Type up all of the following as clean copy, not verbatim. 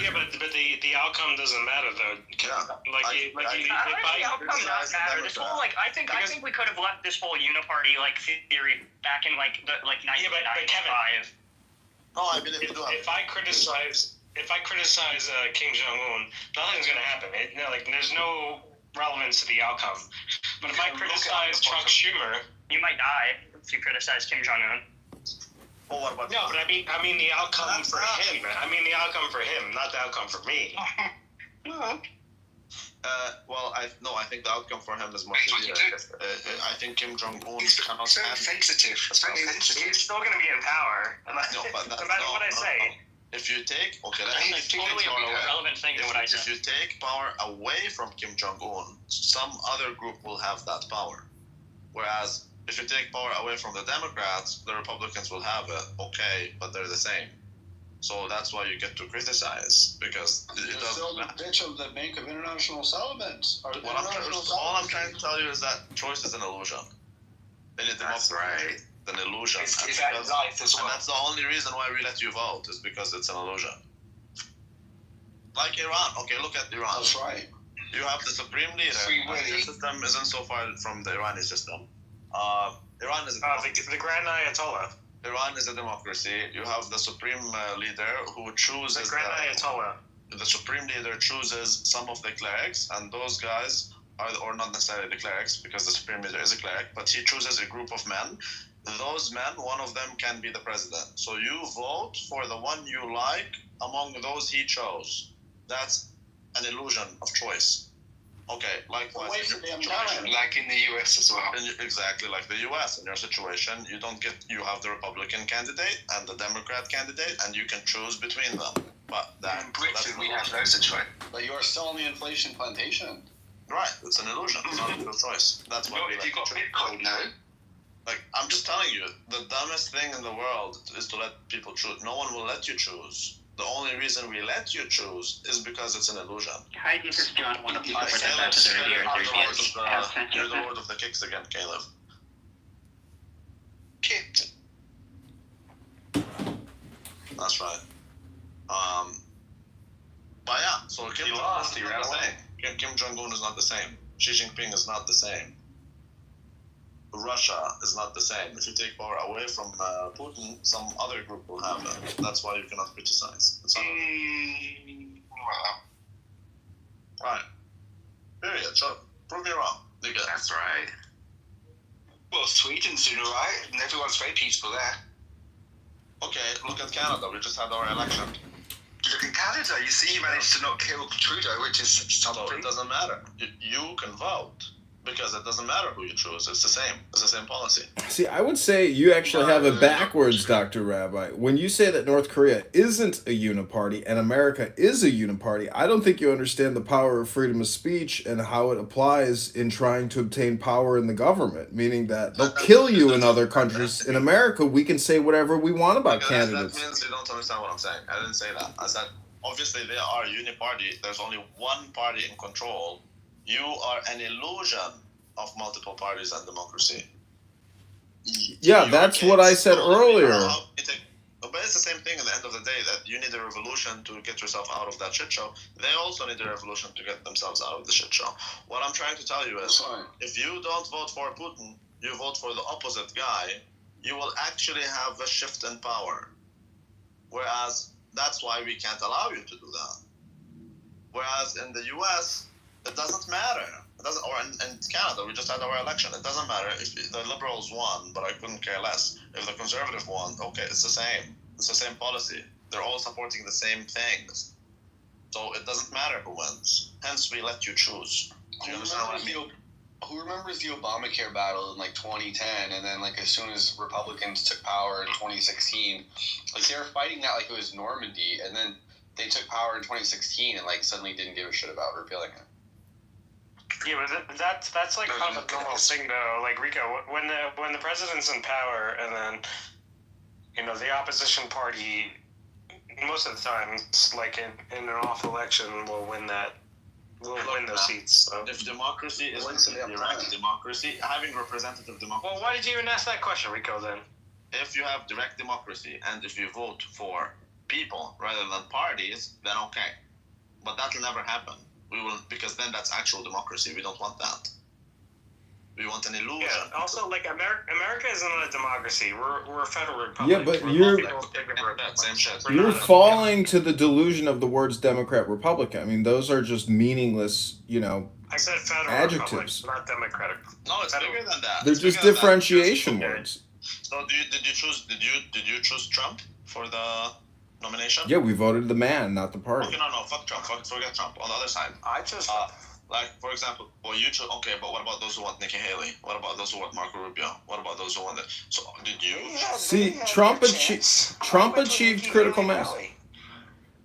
Yeah, but the outcome doesn't matter though. Yeah. The outcome does matter. This whole I think we could have left this whole uniparty theory back in 1995. No, I believe we do have. If I criticize Kim Jong Un, nothing's gonna happen. There's no relevance to the outcome. But if I criticize Chuck Schumer, you might die if you criticize Kim Jong Un. Well, what about but I mean the outcome for him. I mean the outcome for him, not the outcome for me. I think the outcome for him is more severe. I think Kim Jong Un cannot. So sensitive. He's still going to be in power. No matter what I say. If you take relevant thing to what I said. If you take power away from Kim Jong Un, some other group will have that power. Whereas if you take power away from the Democrats, the Republicans will have it. Okay, but they're the same. So that's why you get to criticize, because it's still the bitch of the Bank of International Settlements. All I'm trying to tell you is that choice is an illusion. In a democracy, that's right. It's an illusion. It's that life as well. And that's the only reason why we let you vote, is because it's an illusion. Like Iran. Okay, look at Iran. That's right. You have the supreme leader. Your system isn't so far from the Iranian system. Iran is the Grand Ayatollah. Iran is a democracy. You have the supreme leader who chooses. The Grand Ayatollah. The supreme leader chooses some of the clerics, and those guys or not necessarily the clerics, because the supreme leader is a cleric, but he chooses a group of men. Those men, one of them can be the president. So you vote for the one you like among those he chose. That's an illusion of choice. Okay, likewise. Like in the US as well. Exactly like the US. In your situation, you have the Republican candidate and the Democrat candidate, and you can choose between them. But in Britain, we have loads of choice. But you are still on the inflation plantation. Right, it's an illusion. It's not a real choice. That's what if you got Bitcoin, no. I'm just telling you, the dumbest thing in the world is to let people choose. No one will let you choose. The only reason we let you choose is because it's an illusion. How do you just John want to apply for You're the lord of the kicks again, Caleb. Kicked. That's right. But yeah, so Kim Jong-un is not the same. Xi Jinping is not the same. Russia is not the same. If you take power away from Putin, some other group will have it. That's why you cannot criticize. It's not right. Period. Sure. Prove me wrong. That's right. Well, Sweden's doing alright, and everyone's very peaceful there. Okay, look at Canada. We just had our election. Look at Canada. You see, you managed to not kill Trudeau, which is something. So it doesn't matter. You can vote. Because it doesn't matter who you choose. It's the same. It's the same policy. See, I would say you actually have it backwards, Dr. Rabbi. When you say that North Korea isn't a uniparty and America is a uniparty, I don't think you understand the power of freedom of speech and how it applies in trying to obtain power in the government, meaning that they'll kill you in other countries. In America, we can say whatever we want about candidates. That means you don't understand what I'm saying. I didn't say that. I said, obviously, they are a uniparty. There's only one party in control. You are an illusion of multiple parties and democracy. Yeah, that's what I said earlier. But it's the same thing at the end of the day, that you need a revolution to get yourself out of that shit show. They also need a revolution to get themselves out of the shit show. What I'm trying to tell you is, if you don't vote for Putin, you vote for the opposite guy, you will actually have a shift in power. Whereas, that's why we can't allow you to do that. Whereas in the US, it doesn't matter. It doesn't, or in Canada, we just had our election. It doesn't matter if the Liberals won, but I couldn't care less. If the Conservative won, okay, it's the same. It's the same policy. They're all supporting the same things. So it doesn't matter who wins. Hence, we let you choose. Do you understand what I mean? Who remembers the Obamacare battle in 2010, and then as soon as Republicans took power in 2016, they were fighting that like it was Normandy, and then they took power in 2016 and suddenly didn't give a shit about repealing it. Yeah, but that's kind of a normal thing though. Rico, when the president's in power, and then the opposition party, most of the time, it's in an off election, will win those seats. So. If democracy is direct democracy, having representative democracy. Well, why did you even ask that question, Rico? Then, if you have direct democracy and if you vote for people rather than parties, then okay. But that will never happen. We will, because then that's actual democracy. We don't want that. We want an illusion. Yeah. Also, like America isn't a democracy. We're a federal republic. Yeah, but you're falling to the delusion of the words Democrat Republican. I mean, those are just meaningless, I said federal adjectives. Republic, not democratic. No, it's bigger than that. They're just differentiation words. So did you choose Trump for the nomination? Yeah, we voted the man, not the party. Okay, no, fuck Trump. Forget Trump. On the other side, I chose like, for example, you chose. Okay, but what about those who want Nikki Haley? What about those who want Marco Rubio? What about those who want that? So did you? See, Trump achieved critical mass. Okay,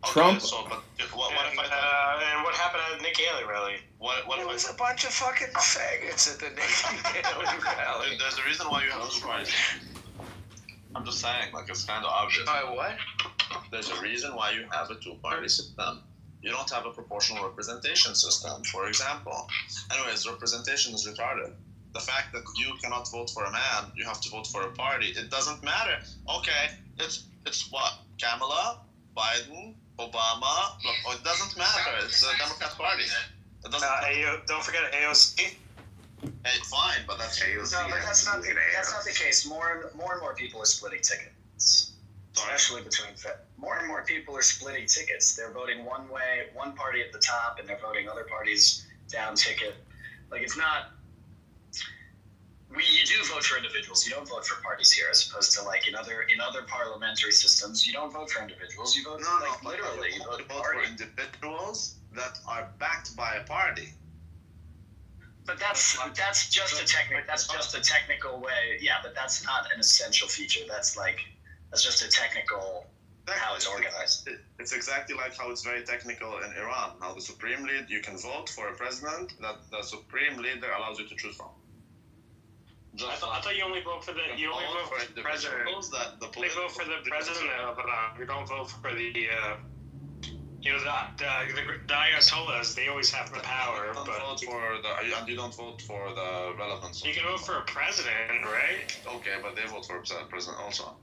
Trump. So, but what if and what happened at Nikki Haley rally? What There if was a bunch of fucking faggots at the Nikki Haley rally. There's a reason why you have two parties. I'm just saying, like, it's kind of obvious. What? There's a reason why you have a two-party system. You don't have a proportional representation system, for example. Anyways, representation is retarded. The fact that you cannot vote for a man, you have to vote for a party. It doesn't matter. Okay, it's what? Kamala, Biden, Obama. Look, it doesn't matter. It's the Democrat Party. It doesn't. Don't forget AOC. Hey, fine, but that's AOC. No, but that's not the case. More and more people are splitting tickets. Especially between more and more people are splitting tickets. They're voting one way, one party at the top, and they're voting other parties down ticket. Like, it's not. You do vote for individuals. You don't vote for parties here, as opposed to like in other parliamentary systems. You don't vote for individuals. You vote literally. You vote for individuals that are backed by a party. But that's just a technical way. Yeah, but that's not an essential feature. That's just a technical how it's organized. It's exactly like how it's very technical in Iran. Now the supreme leader, you can vote for a president that the supreme leader allows you to choose from. I thought you only vote for the president. They vote for the president, but you don't vote for the the Ayatollahs. They always have the power, you don't vote for the relevance. You can vote for a president, right? Okay, but they vote for a president also.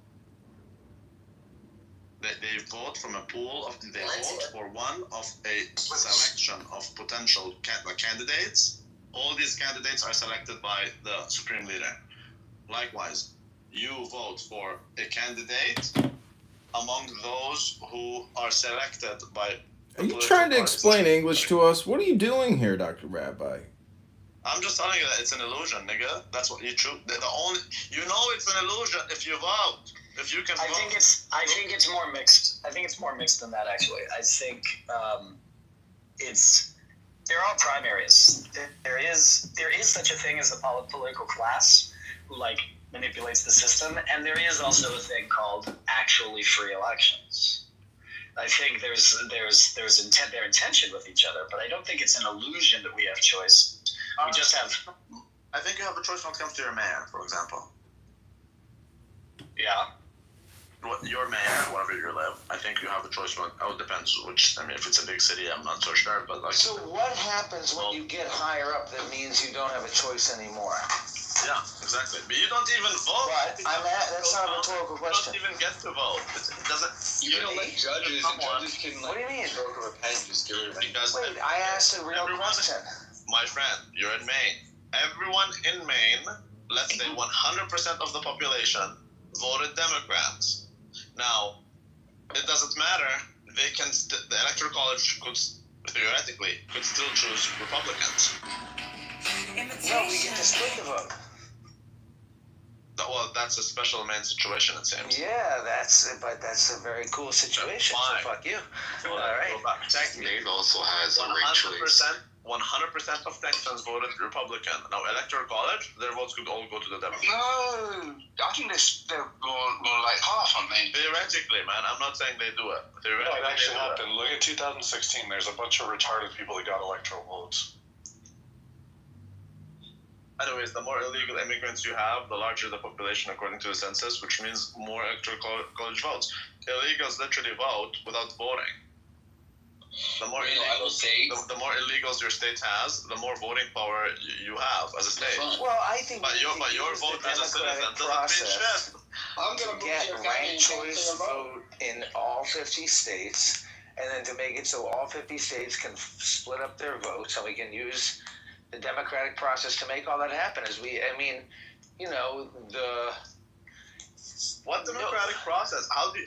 They vote from a pool of. They vote for one of a selection of potential candidates. All these candidates are selected by the supreme leader. Likewise, you vote for a candidate among those who are selected by. Are you trying to explain English to us? What are you doing here, Dr. Rabbi? I'm just telling you that it's an illusion, nigga. That's what you choose. It's an illusion if you vote. If you can vote. I think it's more mixed. I think it's more mixed than that, actually. I think they're all primaries. There is such a thing as a political class who manipulates the system, and there is also a thing called actually free elections. I think they're in tension with each other, but I don't think it's an illusion that we have choice. We just have. I think you have a choice when it comes to your mayor, for example. Yeah. Your mayor, wherever you live, I think you have a choice when. Oh, it depends which. I mean, if it's a big city, I'm not so sure, but So what happens when you get higher up? That means you don't have a choice anymore. Yeah, exactly. But you don't even vote. But that's not a rhetorical question. You don't even get to vote. It doesn't. You can elect judges, and judges can What do you mean? stroke of a pen just get rid of it. Wait, I asked a real question. My friend, you're in Maine. Everyone in Maine, let's say 100% of the population, voted Democrats. Now, it doesn't matter. They can. The electoral college could still choose Republicans. No, we get to split the vote. Well, that's a special Maine situation, it seems. Yeah, that's a very cool situation. Fine. So fuck you. All right. Maine also has a rate choice. 100% of Texans voted Republican. Now, electoral college, their votes could all go to the Democrats. No, I think they're more like half on Maine. Theoretically, man, I'm not saying they do it. No, it actually happened. Look at 2016. There's a bunch of retarded people that got electoral votes. Anyways, the more illegal immigrants you have, the larger the population according to the census, which means more electoral college votes. Illegals literally vote without voting. The more illegals your state has, the more voting power you have as a state. Well, I think. But your vote as a citizen doesn't mean shit. get ranked choice vote in all 50 states, and then to make it so all 50 states can split up their votes, and we can use the democratic process to make all that happen. What democratic process? How do you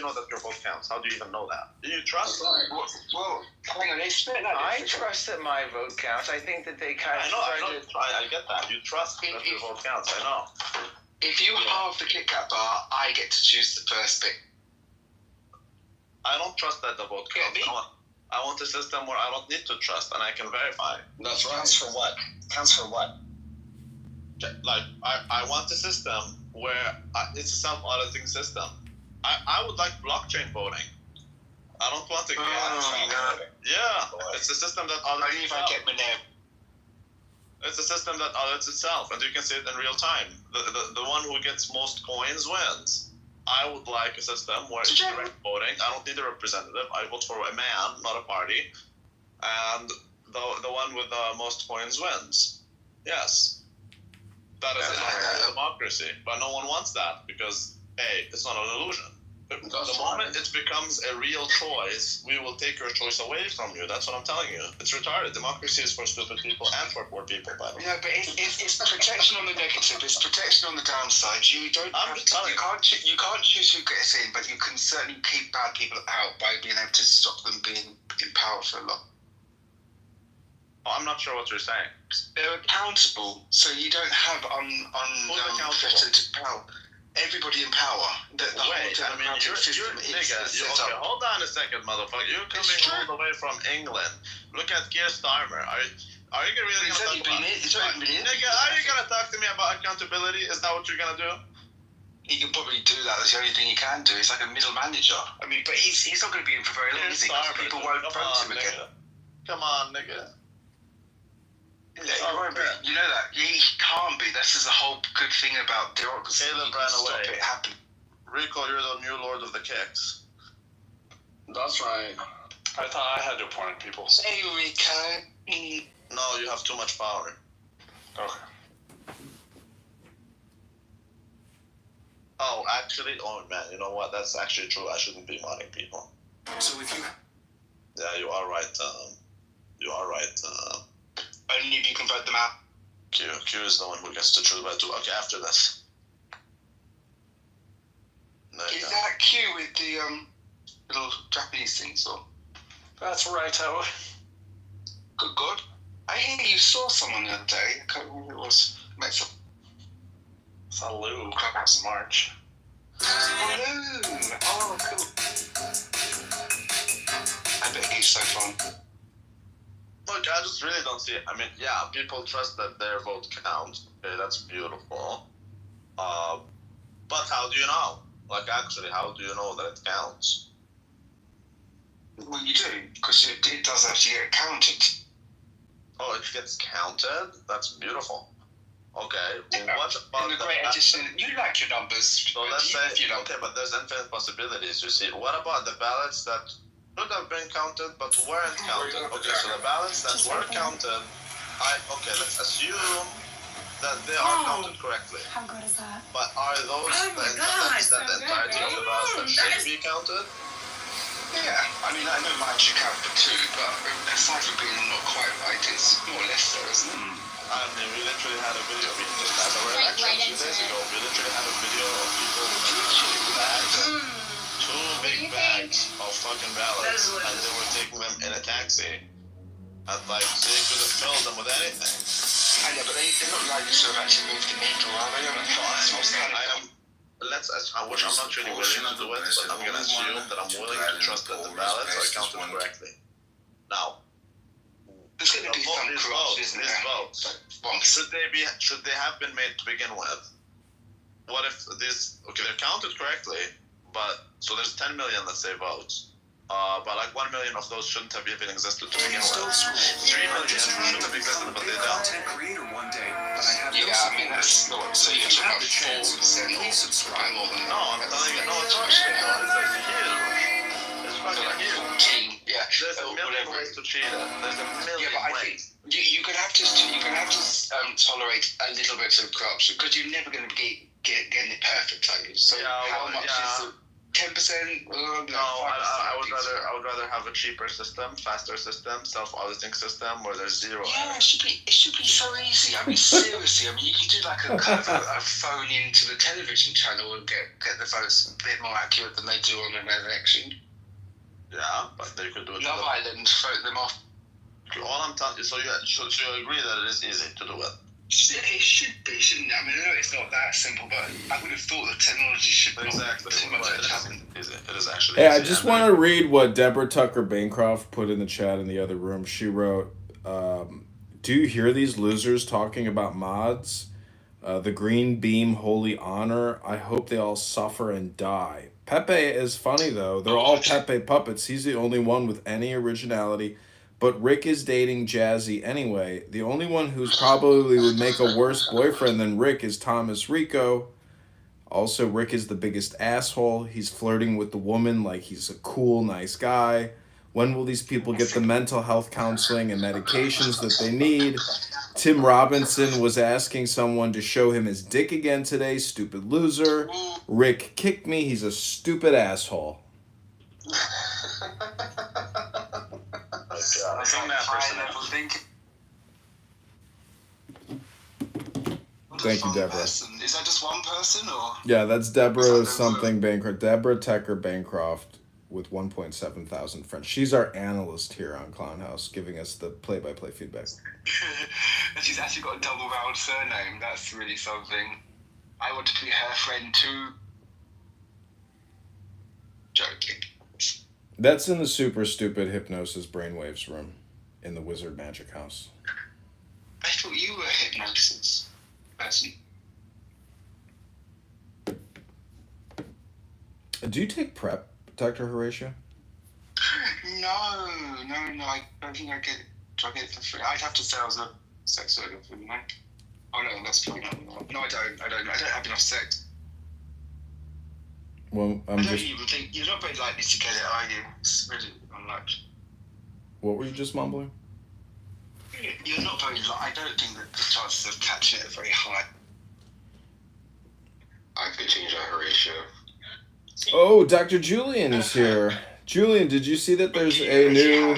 know that your vote counts? How do you even know that? Do you trust? Well, hang on, explain that. I trust that my vote counts. I think that they kind of. I get that. You trust that your vote counts. I know. If you halve the Kit Kat bar, I get to choose the first pick. I don't trust that the vote counts. I want a system where I don't need to trust and I can verify. That's right. Counts for what? Counts for what? Like, I want a system where it's a self-auditing system. I would like blockchain voting. I don't want to get... Yeah, it's a system that audits itself. It's a system that audits itself, and you can see it in real time. The one who gets most coins wins. I would like a system where it's direct voting. I don't need a representative. I vote for a man, not a party. And the one with the most coins wins. Yes. That is a democracy. But no one wants that because, A, it's not an illusion. The moment it becomes a real choice, we will take your choice away from you. That's what I'm telling you. It's retarded. Democracy is for stupid people and for poor people, by the way. Yeah, but it's protection on the negative. It's protection on the downside. You can't choose who gets in, but you can certainly keep bad people out by being able to stop them being in power for a lot. I'm not sure what you're saying. They're accountable, so you don't have unfettered power. Everybody in power. Hold on a second, motherfucker. You're coming all the way from England. Look at Keir Starmer. Are you really gonna talk about? Nigga, are you gonna talk to me about accountability? Is that what you're gonna do? He can probably do that. That's the only thing he can do. He's like a middle manager. I mean, but he's not going to be in for very long. People won't vote him again. Come on, nigga. Yeah, he won't be. You know that. He can't be. This is the whole good thing about democracy. Caleb ran away. Stop it happening. Rico, you're the new lord of the kicks. That's right. I thought I had to appoint people. Hey, Rico. No, you have too much power. Okay. Oh, actually, man, you know what? That's actually true. I shouldn't be modding people. So if you... Yeah, you are right. You are right. Only if you can vote them out. Q is the one who gets to choose what to do. Okay, after this. Is that Q with the little Japanese things, or? That's right, Good. I hear you saw someone the other day. I can't remember who it was. Met some. Saw Lou. That's March. Oh, Lou. Oh, cool. I bet he's so fun. Look, I just really don't see it. I mean, yeah, people trust that their vote counts. Okay, that's beautiful. But how do you know? Like, actually, how do you know that it counts? Well, you do, because it does actually get counted. Oh, it gets counted? That's beautiful. Okay, yeah. What about the great addition? You like your numbers. So let's say, okay, but there's infinite possibilities, you see. What about the ballots that should have been counted but weren't counted? Okay, so the ballots that were counted, let's assume that they are counted correctly. How good is that? But are those the entirety of the ballots that should be counted? Yeah, I mean, I know mine should count for 2, but aside from being not quite right, it's more or less there, isn't it? I mean, we literally had a video. We did that a few days ago. We literally had a video of people with bags, 2 big bags of fucking ballots, and they were taking them in a taxi. And like, so you could have filled them with anything. I know, but they're not likely to have actually moved the needle, are they? Which I'm not really willing to do it, but I'm gonna assume that I'm willing to trust that the ballots are counted correctly. Now, there's going to be some corruption, these votes, should they have been made to begin with? What if they're counted correctly, but so there's 10 million, let's say, votes, but like 1 million of those shouldn't have even existed to begin with. 3 million shouldn't have existed, but they don't. Yeah, I mean, that's not so you're talking about 4% or subscribe more than no, I'm telling you, no, it's actually huge. It's fucking huge. 14, yeah. There's a million ways to cheat it. There's a million ways. You're gonna have to tolerate a little bit of corruption because you're never gonna be getting it perfect, are you? So how much is it? 10%? No, I would rather have a cheaper system, faster system, self-auditing system where there's zero. Yeah, it should be so easy. I mean, seriously. I mean, you could do like a kind of a phone into the television channel and get the votes a bit more accurate than they do on an election. Yeah, but they could do it. Love Island, vote them off. All I'm telling you, so you agree that it is easy to do it? It should be, shouldn't it? I mean, I know it's not that simple, but I would have thought the technology should be exactly. too much of a challenge. It is actually. Hey, I just want to read what Deborah Tucker Bancroft put in the chat in the other room. She wrote, "Do you hear these losers talking about mods? The green beam, holy honor. I hope they all suffer and die." Pepe is funny though. They're all Pepe puppets. He's the only one with any originality. But Rick is dating Jazzy anyway. The only one who's probably would make a worse boyfriend than Rick is Thomas Rico. Also, Rick is the biggest asshole. He's flirting with the woman like he's a cool, nice guy. When will these people get the mental health counseling and medications that they need? Tim Robinson was asking someone to show him his dick again today. Stupid loser. Rick kicked me. He's a stupid asshole. I think that high level thinking. Thank you, Deborah. Is that just one person or? Yeah, that's Deborah something Bancroft. Deborah Tucker Bancroft with 1.7 thousand friends. She's our analyst here on Clown House, giving us the play-by-play feedback. And she's actually got a double-barreled surname. That's really something. I want to be her friend too. Joking. That's in the super stupid hypnosis brainwaves room in the Wizard Magic House. I thought you were a hypnosis person. Do you take PrEP, Dr. Horatio? No. I don't think I get it for free. I'd have to say I was a sex worker for me. Oh no, that's probably not. No, I don't. I don't have enough sex. Well, I don't even think you're not very likely to get it, are you? It's really unlikely. What were you just mumbling? You're not very. I don't think that the chances of catching it are very high. I could change that Horatio. Oh, Dr. Julian is here. Julian, did you see that there's a new...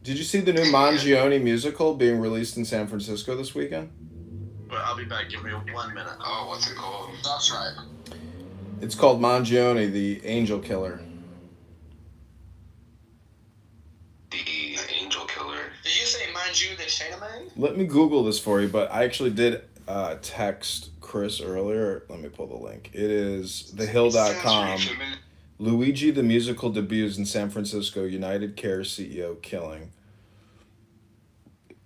Did you see the new Mangione musical being released in San Francisco this weekend? Well, I'll be back. Give me 1 minute. Oh, what's it called? That's right. It's called Mangione, the Angel Killer. The Angel Killer. Did you say Manju the Chinaman? Let me Google this for you, but I actually did text Chris earlier. Let me pull the link. It is thehill.com. Luigi the Musical debuts in San Francisco, United Care CEO killing.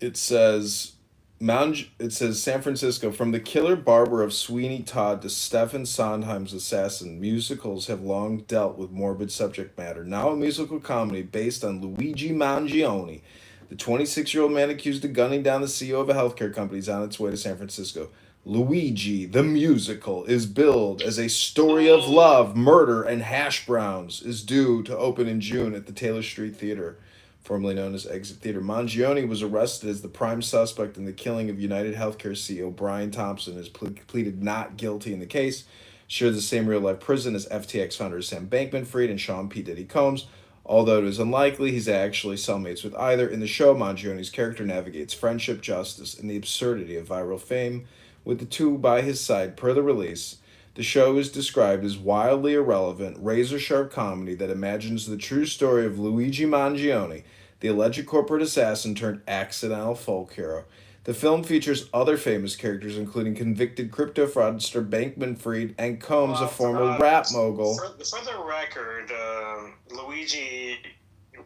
It says San Francisco, from the killer barber of Sweeney Todd to Stephen Sondheim's assassin, musicals have long dealt with morbid subject matter. Now a musical comedy based on Luigi Mangione, the 26-year-old man accused of gunning down the CEO of a healthcare company, is on its way to San Francisco. Luigi, the musical, is billed as a story of love, murder, and hash browns, is due to open in June at the Taylor Street Theater, formerly known as Exit Theater. Mangione was arrested as the prime suspect in the killing of United Healthcare CEO Brian Thompson, has pleaded not guilty in the case. Shares the same real-life prison as FTX founders Sam Bankman-Fried and Sean P. Diddy Combs. Although it is unlikely he's actually cellmates with either, in the show, Mangione's character navigates friendship, justice, and the absurdity of viral fame with the two by his side. Per the release, the show is described as wildly irrelevant, razor-sharp comedy that imagines the true story of Luigi Mangione, the alleged corporate assassin turned accidental folk hero. The film features other famous characters, including convicted crypto fraudster Bankman-Fried and Combs, a former rap mogul. For the record, Luigi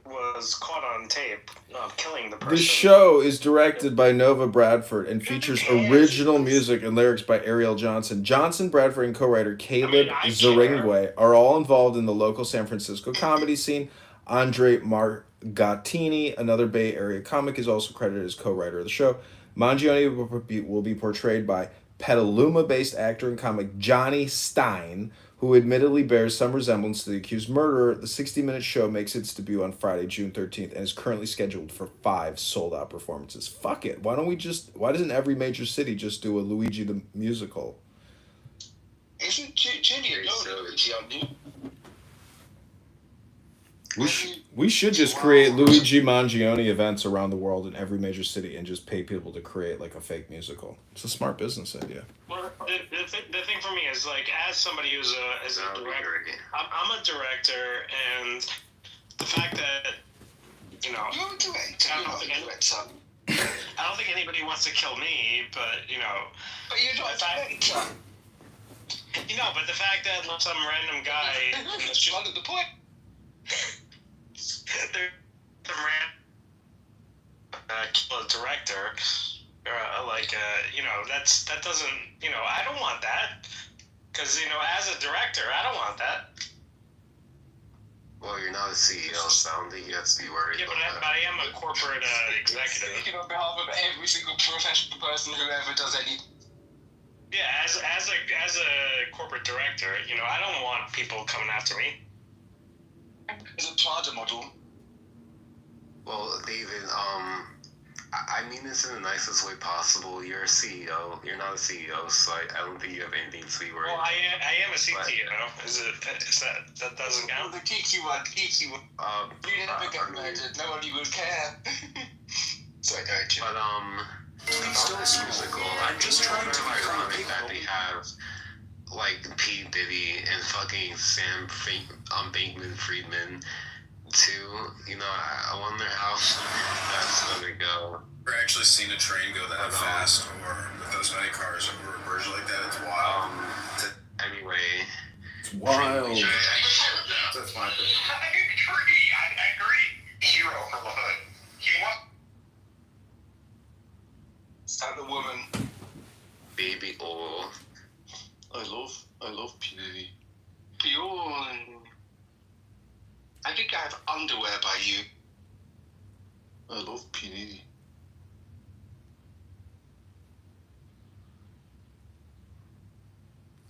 was caught on tape killing the person. The show is directed by Nova Bradford and features original music and lyrics by Ariel Johnson. Johnson, Bradford, and co-writer Caleb Zaringwe are all involved in the local San Francisco comedy scene. Andre Margattini, another Bay Area comic, is also credited as co-writer of the show. Mangione will be portrayed by Petaluma-based actor and comic Johnny Stein, who admittedly bears some resemblance to the accused murderer. The 60-minute show makes its debut on Friday, June 13th, and is currently scheduled for 5 sold-out performances. Fuck it. Why doesn't every major city just do a Luigi the Musical? Isn't Julian Luigi on new? We should just create Luigi Mangione events around the world in every major city and just pay people to create like a fake musical. It's a smart business idea. Well, the thing for me is like, as somebody who's a director, I'm a director, and the fact that you're a director. I don't think anybody wants to kill me, but But you're not a director. But the fact that some random guy in the Part of the point. kill a director, that doesn't, I don't want that, because as a director, I don't want that. Well, you're not a CEO, so I don't think you have to be worried about that. But I am a corporate executive. Speaking on behalf of every single professional person who ever does any. Yeah, as a corporate director, I don't want people coming after me. As a Prada model. Well, David, I mean this in the nicest way possible. You're a CEO. You're not a CEO, so I don't think you have anything to be worried. Well, I am a CTO. Is that doesn't count? The geeky one. You never get murdered. Nobody would care. Sorry, go ahead, Jim. But this musical, I'm just trying to be ironic that they have like P. Diddy and fucking Sam Bankman-Friedman too. I wonder how that's gonna go. Never actually seen a train go that fast or with those many cars over a bridge like that. It's wild. Anyway, it's wild. That's my opinion. I agree. Hero from the hood. He was. Stand the woman. Baby oil. I love P. Diddy. Bjorn. I think I have underwear by you. I love P. Diddy.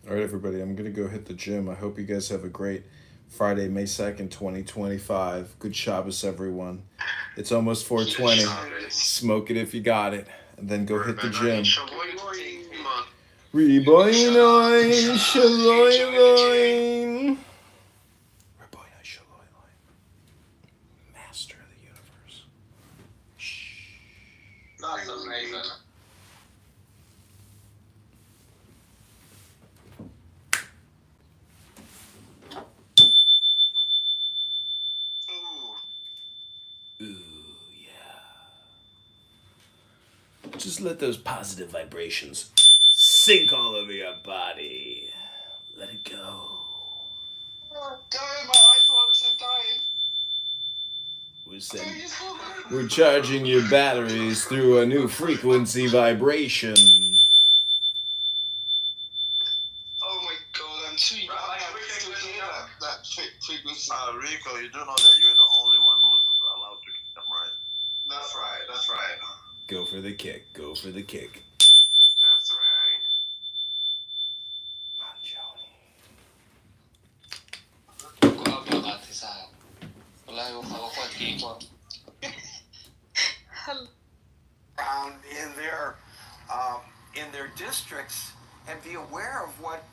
All right, everybody, I'm going to go hit the gym. I hope you guys have a great Friday, May 2nd, 2025. Good Shabbos, everyone. It's almost 4:20. Smoke it if you got it. And then go hit the gym. Reboinoin, shaloinoin. Reboinoin, shaloinoin. Master of the universe. Shh. That's amazing. Ooh, yeah. Just let those positive vibrations sink all over your body. Let it go. Oh, God, my iPhone's dying. We're charging your batteries through a new frequency vibration. Oh my God, I'm too young. I still hear that frequency. Rico, you do know that you're the only one who's allowed to kick them, right? That's right. Go for the kick. Go for the kick. That's right. Around in their districts and be aware of what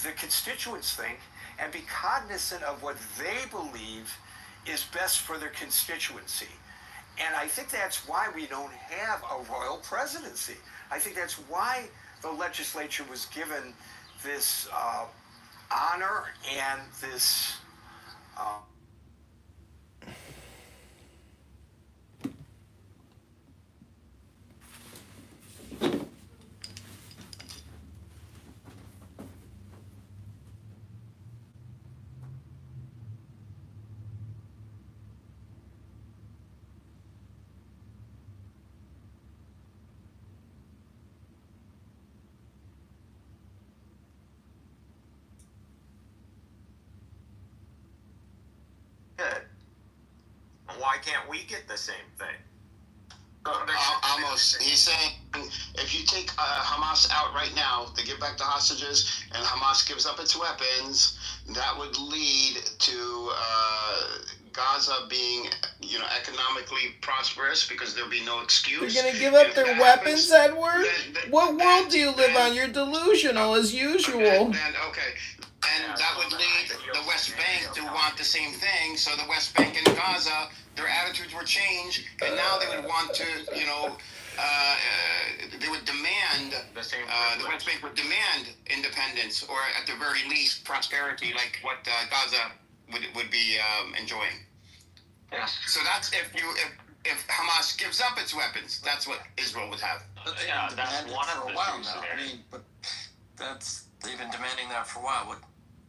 the constituents think and be cognizant of what they believe is best for their constituency. And I think that's why we don't have a royal presidency. I think that's why the legislature was given this honor and this Why can't we get the same thing? Almost. He's saying if you take Hamas out right now, they give back the hostages, and Hamas gives up its weapons, that would lead to Gaza being, economically prosperous because there'll be no excuse. They're gonna give up their weapons, Edward? What world do you live on? You're delusional as usual. Okay. And that would lead the West Bank to want the same thing. So the West Bank and Gaza, their attitudes would change, and now they would want to, they would demand, the West Bank would demand independence, or at the very least, prosperity, like what Gaza would be enjoying. Yeah. So that's if Hamas gives up its weapons, that's what Israel would have. Yeah, that's one of the while two now. scenarios. But they've been demanding that for a while.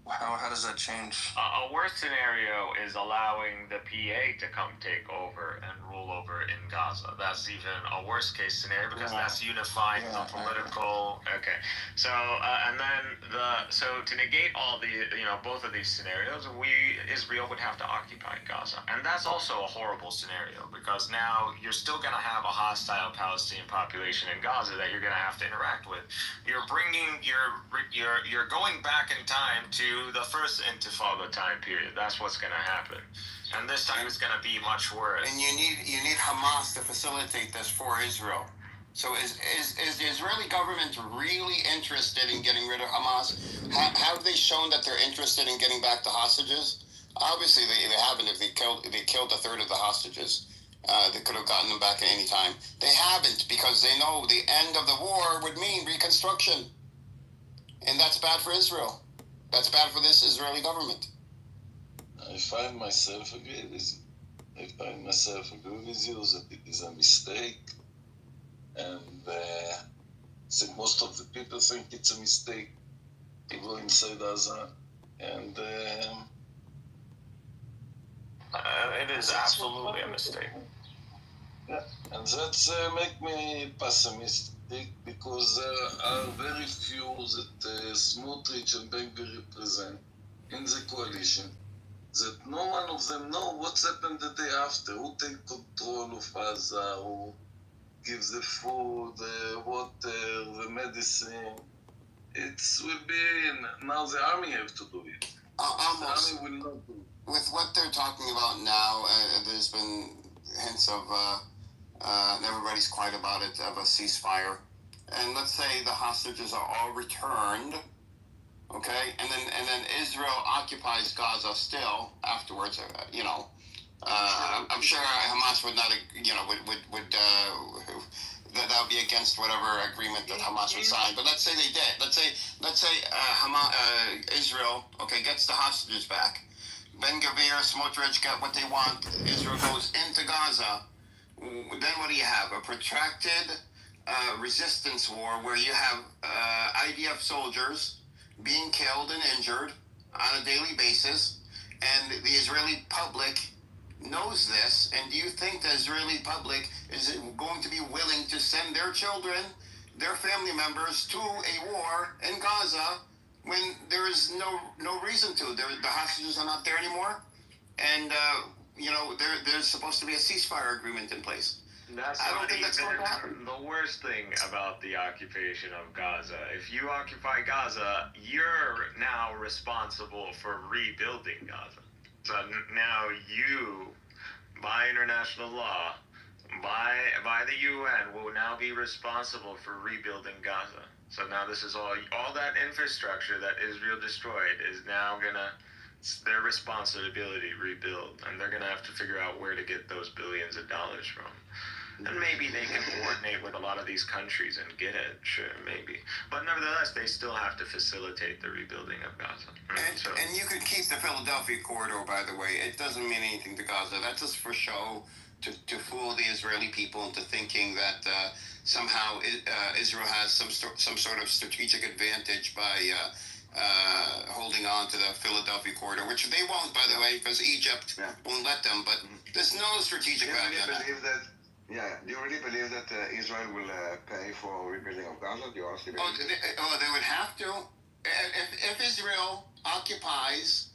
How does that change? A worse scenario is allowing the PA to come take over and rule over in Gaza. That's even a worst case scenario because that's unifying the political. Okay, so and then to negate all the both of these scenarios, Israel would have to occupy Gaza, and that's also a horrible scenario because now you're still going to have a hostile Palestinian population in Gaza that you're going to have to interact with. You're going back in time to the first Intifada time period. That's what's going to happen, and this time it's going to be much worse. And you need Hamas to facilitate this for Israel. So is the Israeli government really interested in getting rid of Hamas? Have they shown that they're interested in getting back the hostages? Obviously, they haven't. If they killed a third of the hostages, they could have gotten them back at any time. They haven't because they know the end of the war would mean reconstruction, and that's bad for Israel. That's bad for this Israeli government. I find myself agree with you. That it is a mistake, and most of the people think it's a mistake to go inside Gaza, and it is absolutely a mistake. Yeah, and that's make me pessimistic because there are very few that Smotrich and Ben-Gvir represent in the coalition, that no one of them know what's happened the day after, who take control of Gaza, who gives the food, the water, the medicine. It will be, now the army have to do it. Almost. The army will not do it. With what they're talking about now, there's been hints of, everybody's quiet about it, of a ceasefire. And let's say the hostages are all returned, okay? And then Israel occupies Gaza still afterwards, I'm sure Hamas would not, that would be against whatever agreement that Hamas would sign. But let's say they did. Let's say Israel, gets the hostages back. Ben-Gvir, Smotrich get what they want. Israel goes into Gaza. Then what do you have? A protracted resistance war where you have IDF soldiers being killed and injured on a daily basis, and the Israeli public knows this. And do you think the Israeli public is going to be willing to send their children, their family members, to a war in Gaza when there is no reason to? The hostages are not there anymore, and there's supposed to be a ceasefire agreement in place. I don't think that's going to happen. The worst thing about the occupation of Gaza, if you occupy Gaza, you're now responsible for rebuilding Gaza. So now you, by international law, by the UN, will now be responsible for rebuilding Gaza. So now this is all that infrastructure that Israel destroyed is now it's their responsibility to rebuild, and they're gonna have to figure out where to get those billions of dollars from. And maybe they can coordinate with a lot of these countries and get it, sure, maybe. But nevertheless, they still have to facilitate the rebuilding of Gaza. And you could keep the Philadelphia corridor, by the way. It doesn't mean anything to Gaza. That's just for show, to fool the Israeli people into thinking that somehow Israel has some sort of strategic advantage by holding on to the Philadelphia corridor, which they won't, by the way, because Egypt won't let them. But there's no strategic value in that. Do you really believe that Israel will pay for rebuilding of Gaza? Do you honestly believe they would have to. If Israel occupies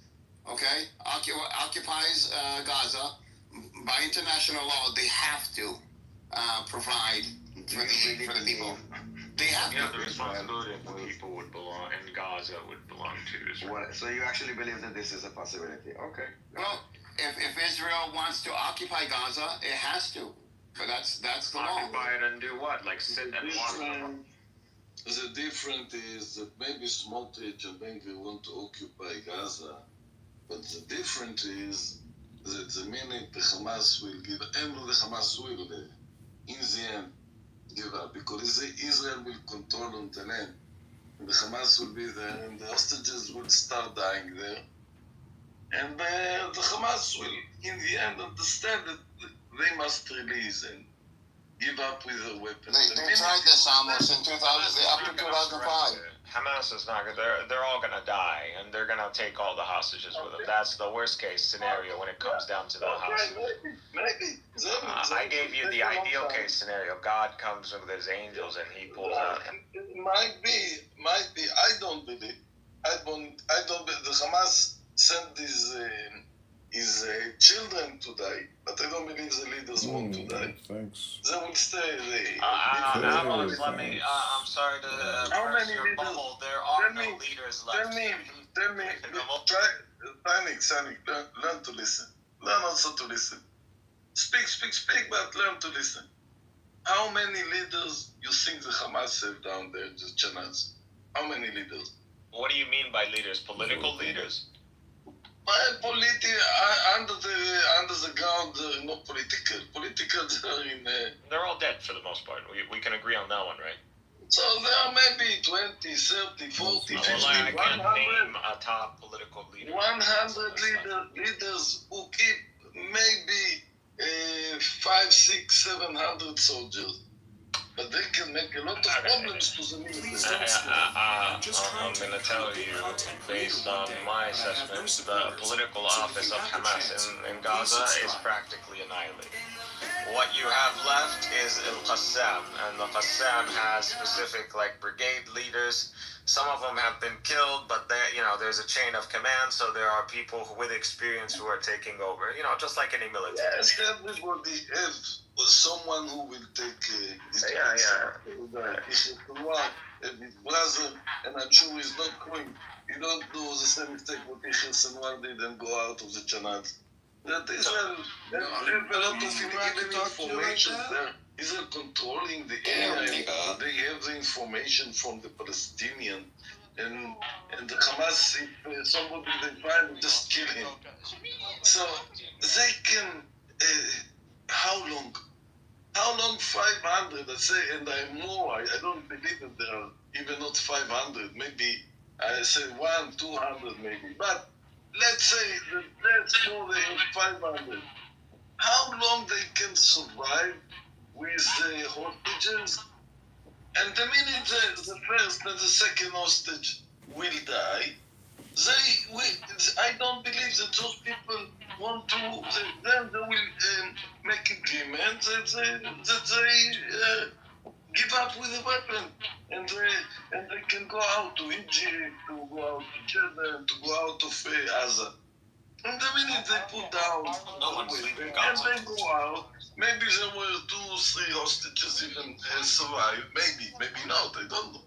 Gaza by international law, they have to. provide for the people. They have the responsibility of the people would belong, and Gaza would belong to Israel. Well, so you actually believe that this is a possibility? Okay. Well, if Israel wants to occupy Gaza, it has to. But that's the law. Occupy it and do what? Like sit and watch them? The difference is that maybe Smotrich and Ben-Gvir want to occupy Gaza, but the difference is that the minute the Hamas will give, and the Hamas will, in the end, give up, because Israel will control on the land, and the Hamas will be there, and the hostages will start dying there, and the Hamas will, in the end, understand that they must release and give up with their weapons. They tried this almost in 2000, up to 2005. Hamas is not. They're all gonna die, and they're gonna take all the hostages with them. That's the worst case scenario when it comes down to the hostages. Maybe. I gave you the ideal case scenario. God comes with his angels and he pulls out. It might be. I don't believe. I don't believe. The Hamas sent his children to die, but I don't believe the leaders want to die. Thanks. They will stay. I'm sorry to burst your bubble. There are no leaders left. Tell me. Try, learn to listen. Learn also to listen. Speak, but learn to listen. How many leaders you think the Hamas have down there, the Chanaz? How many leaders? What do you mean by leaders? Political leaders? Under the ground, not political. Political, they're all dead for the most part. We can agree on that one, right? So there are maybe 20, 30, 40, 50, I can't 100. name a top political leader. 100 leaders who keep maybe 5, 6, 700 soldiers. But they can make a lot of problems to the military. I'm going to tell you, based on my assessment, the political office of Hamas in Gaza is practically annihilated. What you have left is Al-Qassam, and the Qassam has specific brigade leaders. Some of them have been killed, but there's a chain of command, so there are people with experience who are taking over. Just like any military. Yes, everybody has someone who will take his brother, and I'm sure he's not going. You don't do the same mistake what Yahya Sinwar did and go out of the Chanad. That Israel have a lot of information there. Israel controlling the area. They have the information from the Palestinian. And the Hamas, if somebody they find, just kill him. So they can, how long? 500, I say, and I'm more. I don't believe that there are even not 500. Maybe I say 200 maybe. But let's say that that's more than 500. How long they can survive with the hostages? And the minute the first and the second hostage will die, I don't believe that those people want to. Then they will make agreements that they give up with the weapon, and they can go out to Egypt, to go out to Jordan, to go out of Gaza. And the minute they put down the weapon and they go out, maybe there were 2 or 3 hostages even survive. Maybe not. I don't know.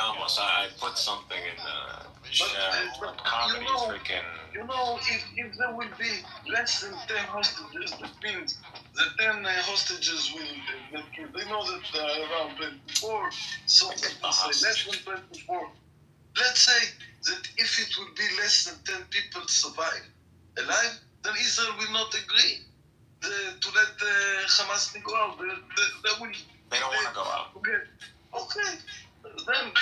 Almost. I put something in the chat. Comedy freaking. If there will be less than 10 hostages, that means the 10 hostages will get killed. They know that there are around 24, so people say less than 24. Let's say that if it will be less than 10 people survive alive, then Israel will not agree to let Hamas go out. They don't want to go out. Okay. Then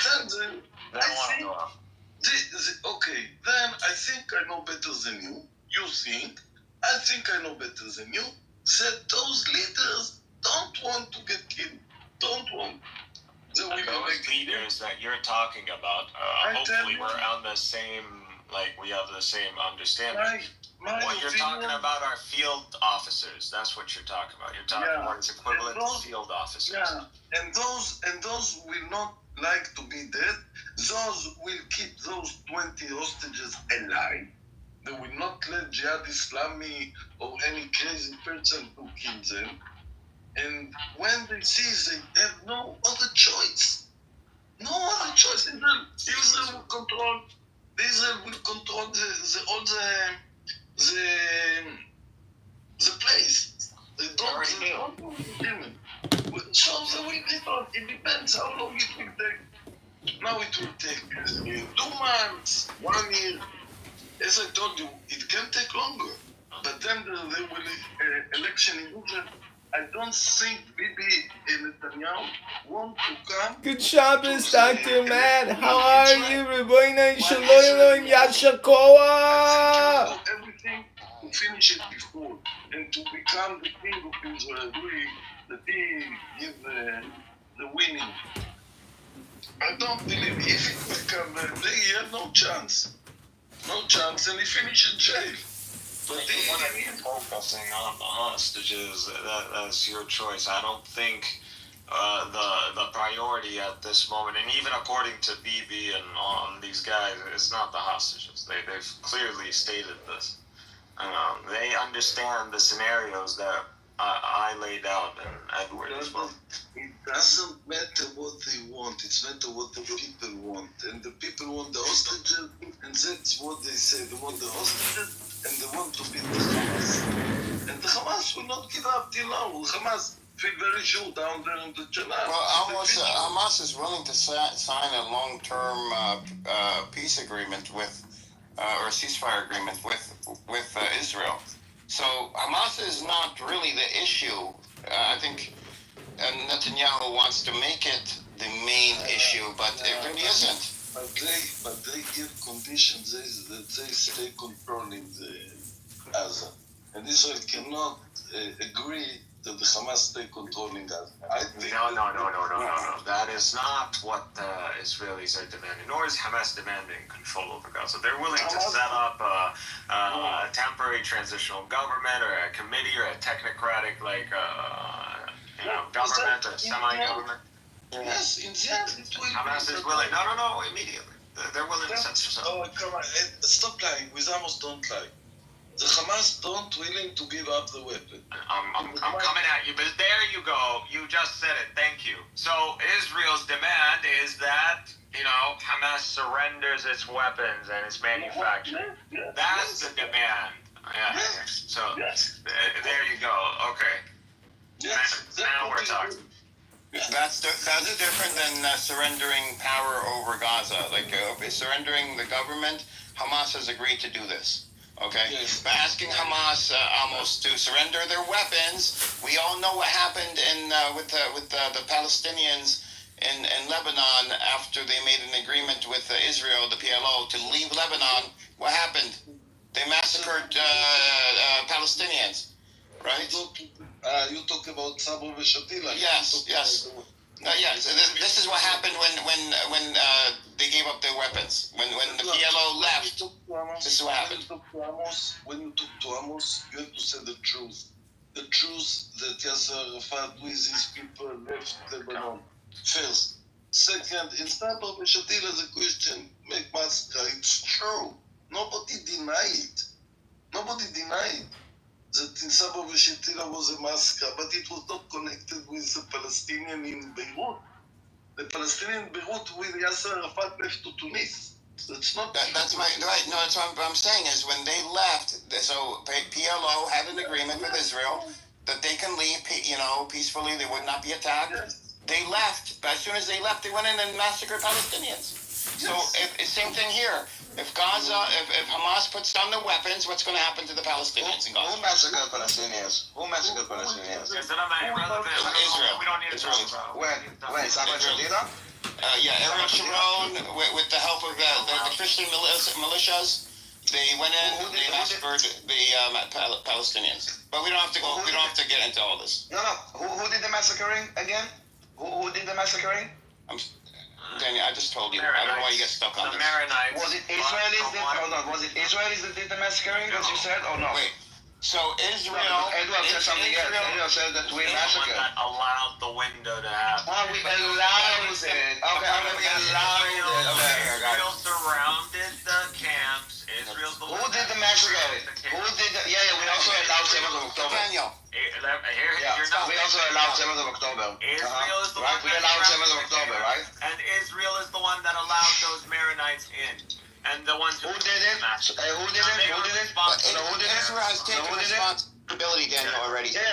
I think I know better than you. You think. I think I know better than you. That those leaders don't want to get killed. Don't want. Those leaders that you're talking about, hopefully we're on the same, we have the same understanding. What you're talking about are field officers. That's what you're talking about. You're talking about its equivalent to field officers. Yeah, and those will not like to be dead. Those will keep those 20 hostages alive. They will not let Jihad Islami or any crazy person to kill them. And when they see they have no other choice, Israel will control. Israel will control the place. They don't. So they will control. It depends how long it will take. Now it will take 2 months, 1 year. As I told you, it can take longer. But then there will election in Israel. I don't think Bibi and Netanyahu want to come. Good Shabbos, Dr. Matt. How are you? Ribono Shalom Yashakoa. Everything to finish it before and to become the king of Israel. He give the winning. I don't believe if it will come, they have no chance. No chance, and he finished in jail. But they want to be focusing on the hostages. That's your choice. I don't think the priority at this moment, and even according to Bibi and on these guys, it's not the hostages. They've clearly stated this. They understand the scenarios that I laid out and Edward as well. It doesn't matter what they want, it's matter what the people want. And the people want the hostages, and that's what they say. They want the hostages, and they want to beat the Hamas. And the Hamas will not give up till now. Hamas feel very sure down there in the Channel. Well, Hamas is willing to sign a long-term peace agreement with, or a ceasefire agreement with Israel. So Hamas is not really the issue. I think Netanyahu wants to make it the main issue, but it really isn't. But they give conditions that they stay controlling the Gaza, and Israel cannot agree that the Hamas stay controlling Gaza. No. That is not what the Israelis are demanding, nor is Hamas demanding control over Gaza. They're willing to set up a temporary transitional government or a committee or a technocratic, government or semi-government. Yes, in the end, it will Hamas is willing. No, immediately. They're willing to censor something. Oh, come on. Stop lying. We almost don't lie. The Hamas don't willing to give up the weapon. I'm coming at you, but there you go. You just said it. Thank you. So Israel's demand is that, Hamas surrenders its weapons and its manufacturing. That's the demand. Yeah. So there you go. Okay. Now we're talking. That's different than surrendering power over Gaza. Surrendering the government, Hamas has agreed to do this. Okay, yes. But asking Hamas almost to surrender their weapons. We all know what happened with the Palestinians in Lebanon after they made an agreement with Israel, the PLO, to leave Lebanon. What happened? They massacred Palestinians, right? You talk about Sabra Shatila. Yes. Yes. This is what happened when they gave up their weapons. When the PLO left, this is what happened. When you talk to Amos, you have to say the truth. The truth that Yasser Arafat with his people left Lebanon. First. Second, in Sabra Shatila, the question make massacre. It's true. Nobody denied it. That in Sabra Shatila was a massacre, but it was not connected with the Palestinian in Beirut. The Palestinian in Beirut with Yasser Arafat left to Tunis. That's not. That's my right. No, that's what I'm saying is when they left. So PLO had an agreement with Israel that they can leave, peacefully. They would not be attacked. Yes. They left, but as soon as they left, they went in and massacred Palestinians. Yes. So same thing here. If Hamas puts down the weapons, what's going to happen to the Palestinians in Gaza? Who massacred Palestinians? Israel. We don't need to talk about when? Sabra Shatila? Ariel Sharon, with the help of the Christian militias, they went in and they massacred the Palestinians. But we don't have to go. We don't have to get into all this. No. Who did the massacring again? Who did the massacring? Danny, I just told you. I don't know why you get stuck on this. Was it Israelis that did the massacring, as you said, or no? Wait. So Israel. Edward said something else. Edward said that we massacred. That allowed the window to happen. We allowed it. Okay, we allowed it. Israel surrounded the camps. Israel's the Who did the massacre? Who did the? Yeah, we also allowed 7th of October. Daniel. We also allowed 7th of October. Israel is the right? one We allowed 7th of October, right? And Israel is the one that allowed those Maronites in. And the ones who did it? Who did it? Who did it? Israel has taken responsibility, Daniel, already. Yeah.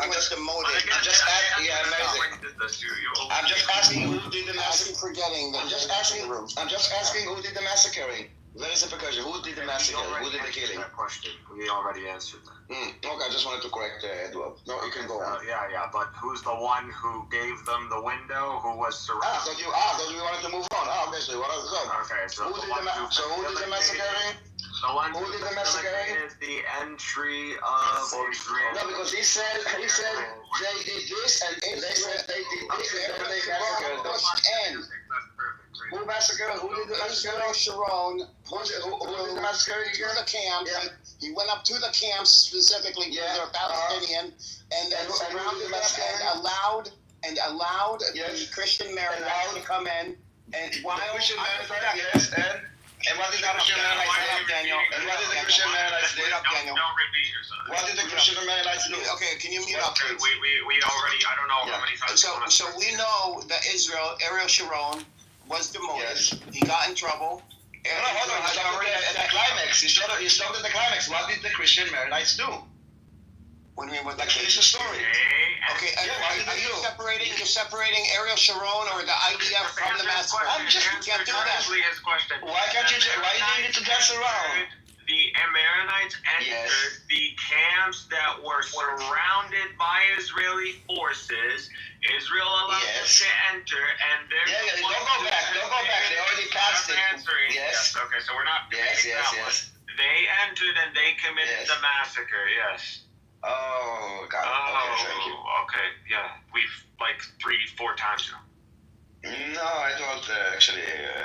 I'm just demoted. I'm just asking. Yeah, amazing. I'm just asking who did the massacre. I'm just asking who did the massacring. Very simple question. Who did the massacre? Who did the killing? That question. We already answered that. Okay, I just wanted to correct Edward. No, you can go on. Yeah, but who's the one who gave them the window? Who was surrounded? So you wanted to move on. Okay, so you wanted to go. Okay, so who did the massacring? The one who did the massacring? Is the entry of Israel. No, because he said they did this and they said they did this and they massacred them. Who massacred? Who did the massacre? Sharon. Who did the massacre? The camp. Yeah. He went up to the camps specifically because they're Palestinian and allowed the Christian Maronites to come in. And while Christian Maronites, and what did the Christian Maronites do? Daniel? And what did the Christian Maronites do? Don't repeat yourself. What did the Christian Maronites do? Okay, can you mute up, please? We already, I don't know how many times. So we know that Ariel Sharon was demoted. Yes. He got in trouble. Hold on. At the climax. He stopped at the climax. What did the Christian Maronites do? What do you mean? What? Like, finish the story. Okay. What did they do? You're separating Ariel Sharon or the IDF from the massacre. You can't do that. His question. Why can't you? Why do you need to dance around? The Maronites entered the camps that were surrounded by Israeli forces. Israel allowed them to enter, and they're don't go back. Don't go back. They already passed it. Yes. Okay, so we're not. Yes. They entered and they committed the massacre. Yes. Oh, got it. Okay, thank you. Okay, yeah, we've like 3-4 times now. No, I don't actually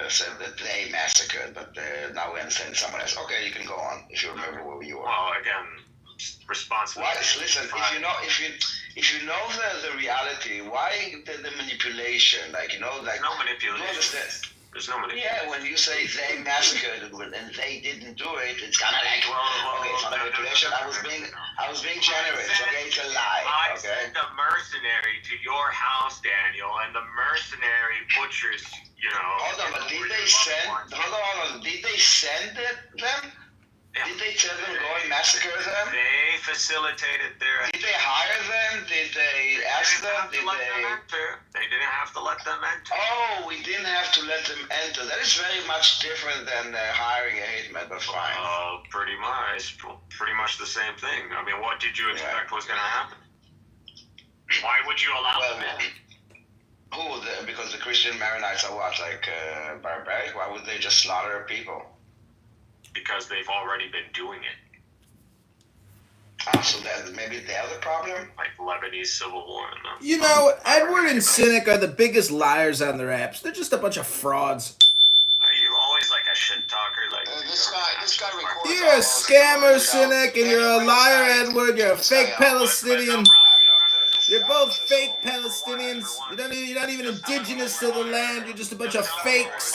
said that they massacred, but now we understand someone else. Okay, you can go on if you remember where you were. Well, again, responsible. Why? Listen, if you know the reality, why the manipulation? Like no manipulation. You understand? There's no manipulation. Yeah, when you say they massacred and they didn't do it, it's kind of like okay, it's not manipulation. I was being generous. Okay, it's a lie. I sent a mercenary to your house, Daniel, and the mercenary butchers. Hold on, but did they send? Hold on. Did they send them? Yeah. Did they tell them go and massacre them? They facilitated their. Did they hire them? Did they ask them? Did they? They didn't have to let them enter. Oh, we didn't have to let them enter. That is very much different than hiring a hate man, but fine. Pretty much the same thing. I mean, what did you expect was going to happen? Why would you allow them in? Because the Christian Maronites are what, like barbaric? Why would they just slaughter people? Because they've already been doing it. So maybe they're the problem? Like Lebanese Civil War. Edward and Cynic are the biggest liars on their apps. They're just a bunch of frauds. Are you always like a shit talker? Like this guy records. You're a scammer, Cynic, and you're a liar, Edward. You're a fake Palestinian. You're both fake Palestinians. You're not even indigenous to the land. You're just a bunch of fakes.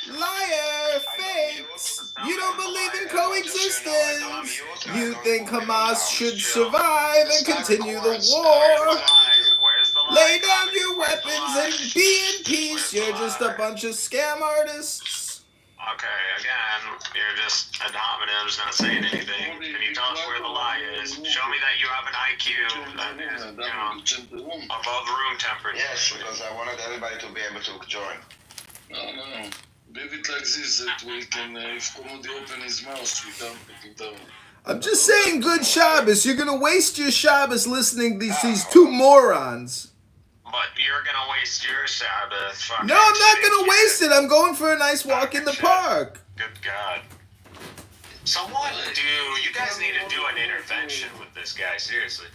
Liar, fakes. You don't believe in coexistence. You think Hamas should survive and continue the war. Lay down your weapons and be in peace. You're just a bunch of scam artists. Okay, again, you're just ad hominems, not saying anything. Can you tell us where the lie is? Show me that you have an IQ that is, above room temperature. Yes, because I wanted everybody to be able to join. No. Leave it like this, that we can, if Comedy open his mouth, we can't put it down. I'm just saying, good Shabbos. You're going to waste your Shabbos listening to these two morons. But you're going to waste your Sabbath. No, I'm not going to waste it. I'm going for a nice walk in the park. Good God. Someone you guys need to do an intervention with this guy, seriously.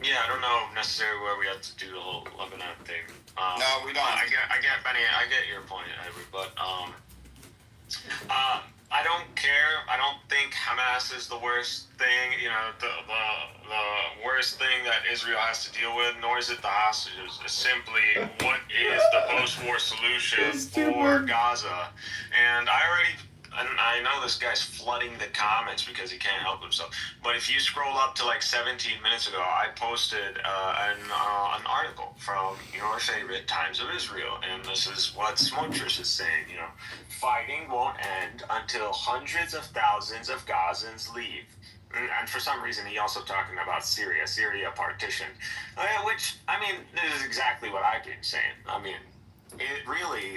Yeah, I don't know necessarily where we have to do the whole Lebanon thing. No, we don't. I get, Benny. I get your point, Edward. But I don't care. I don't think Hamas is the worst thing, the worst thing that Israel has to deal with, nor is it the hostages. It's simply what is the post-war solution for Gaza. And I know this guy's flooding the comments because he can't help himself. But if you scroll up to like 17 minutes ago, I posted an article from your favorite Times of Israel, and this is what Smotrich is saying. Fighting won't end until hundreds of thousands of Gazans leave. And for some reason, he also talking about Syria partition, which, this is exactly what I've been saying.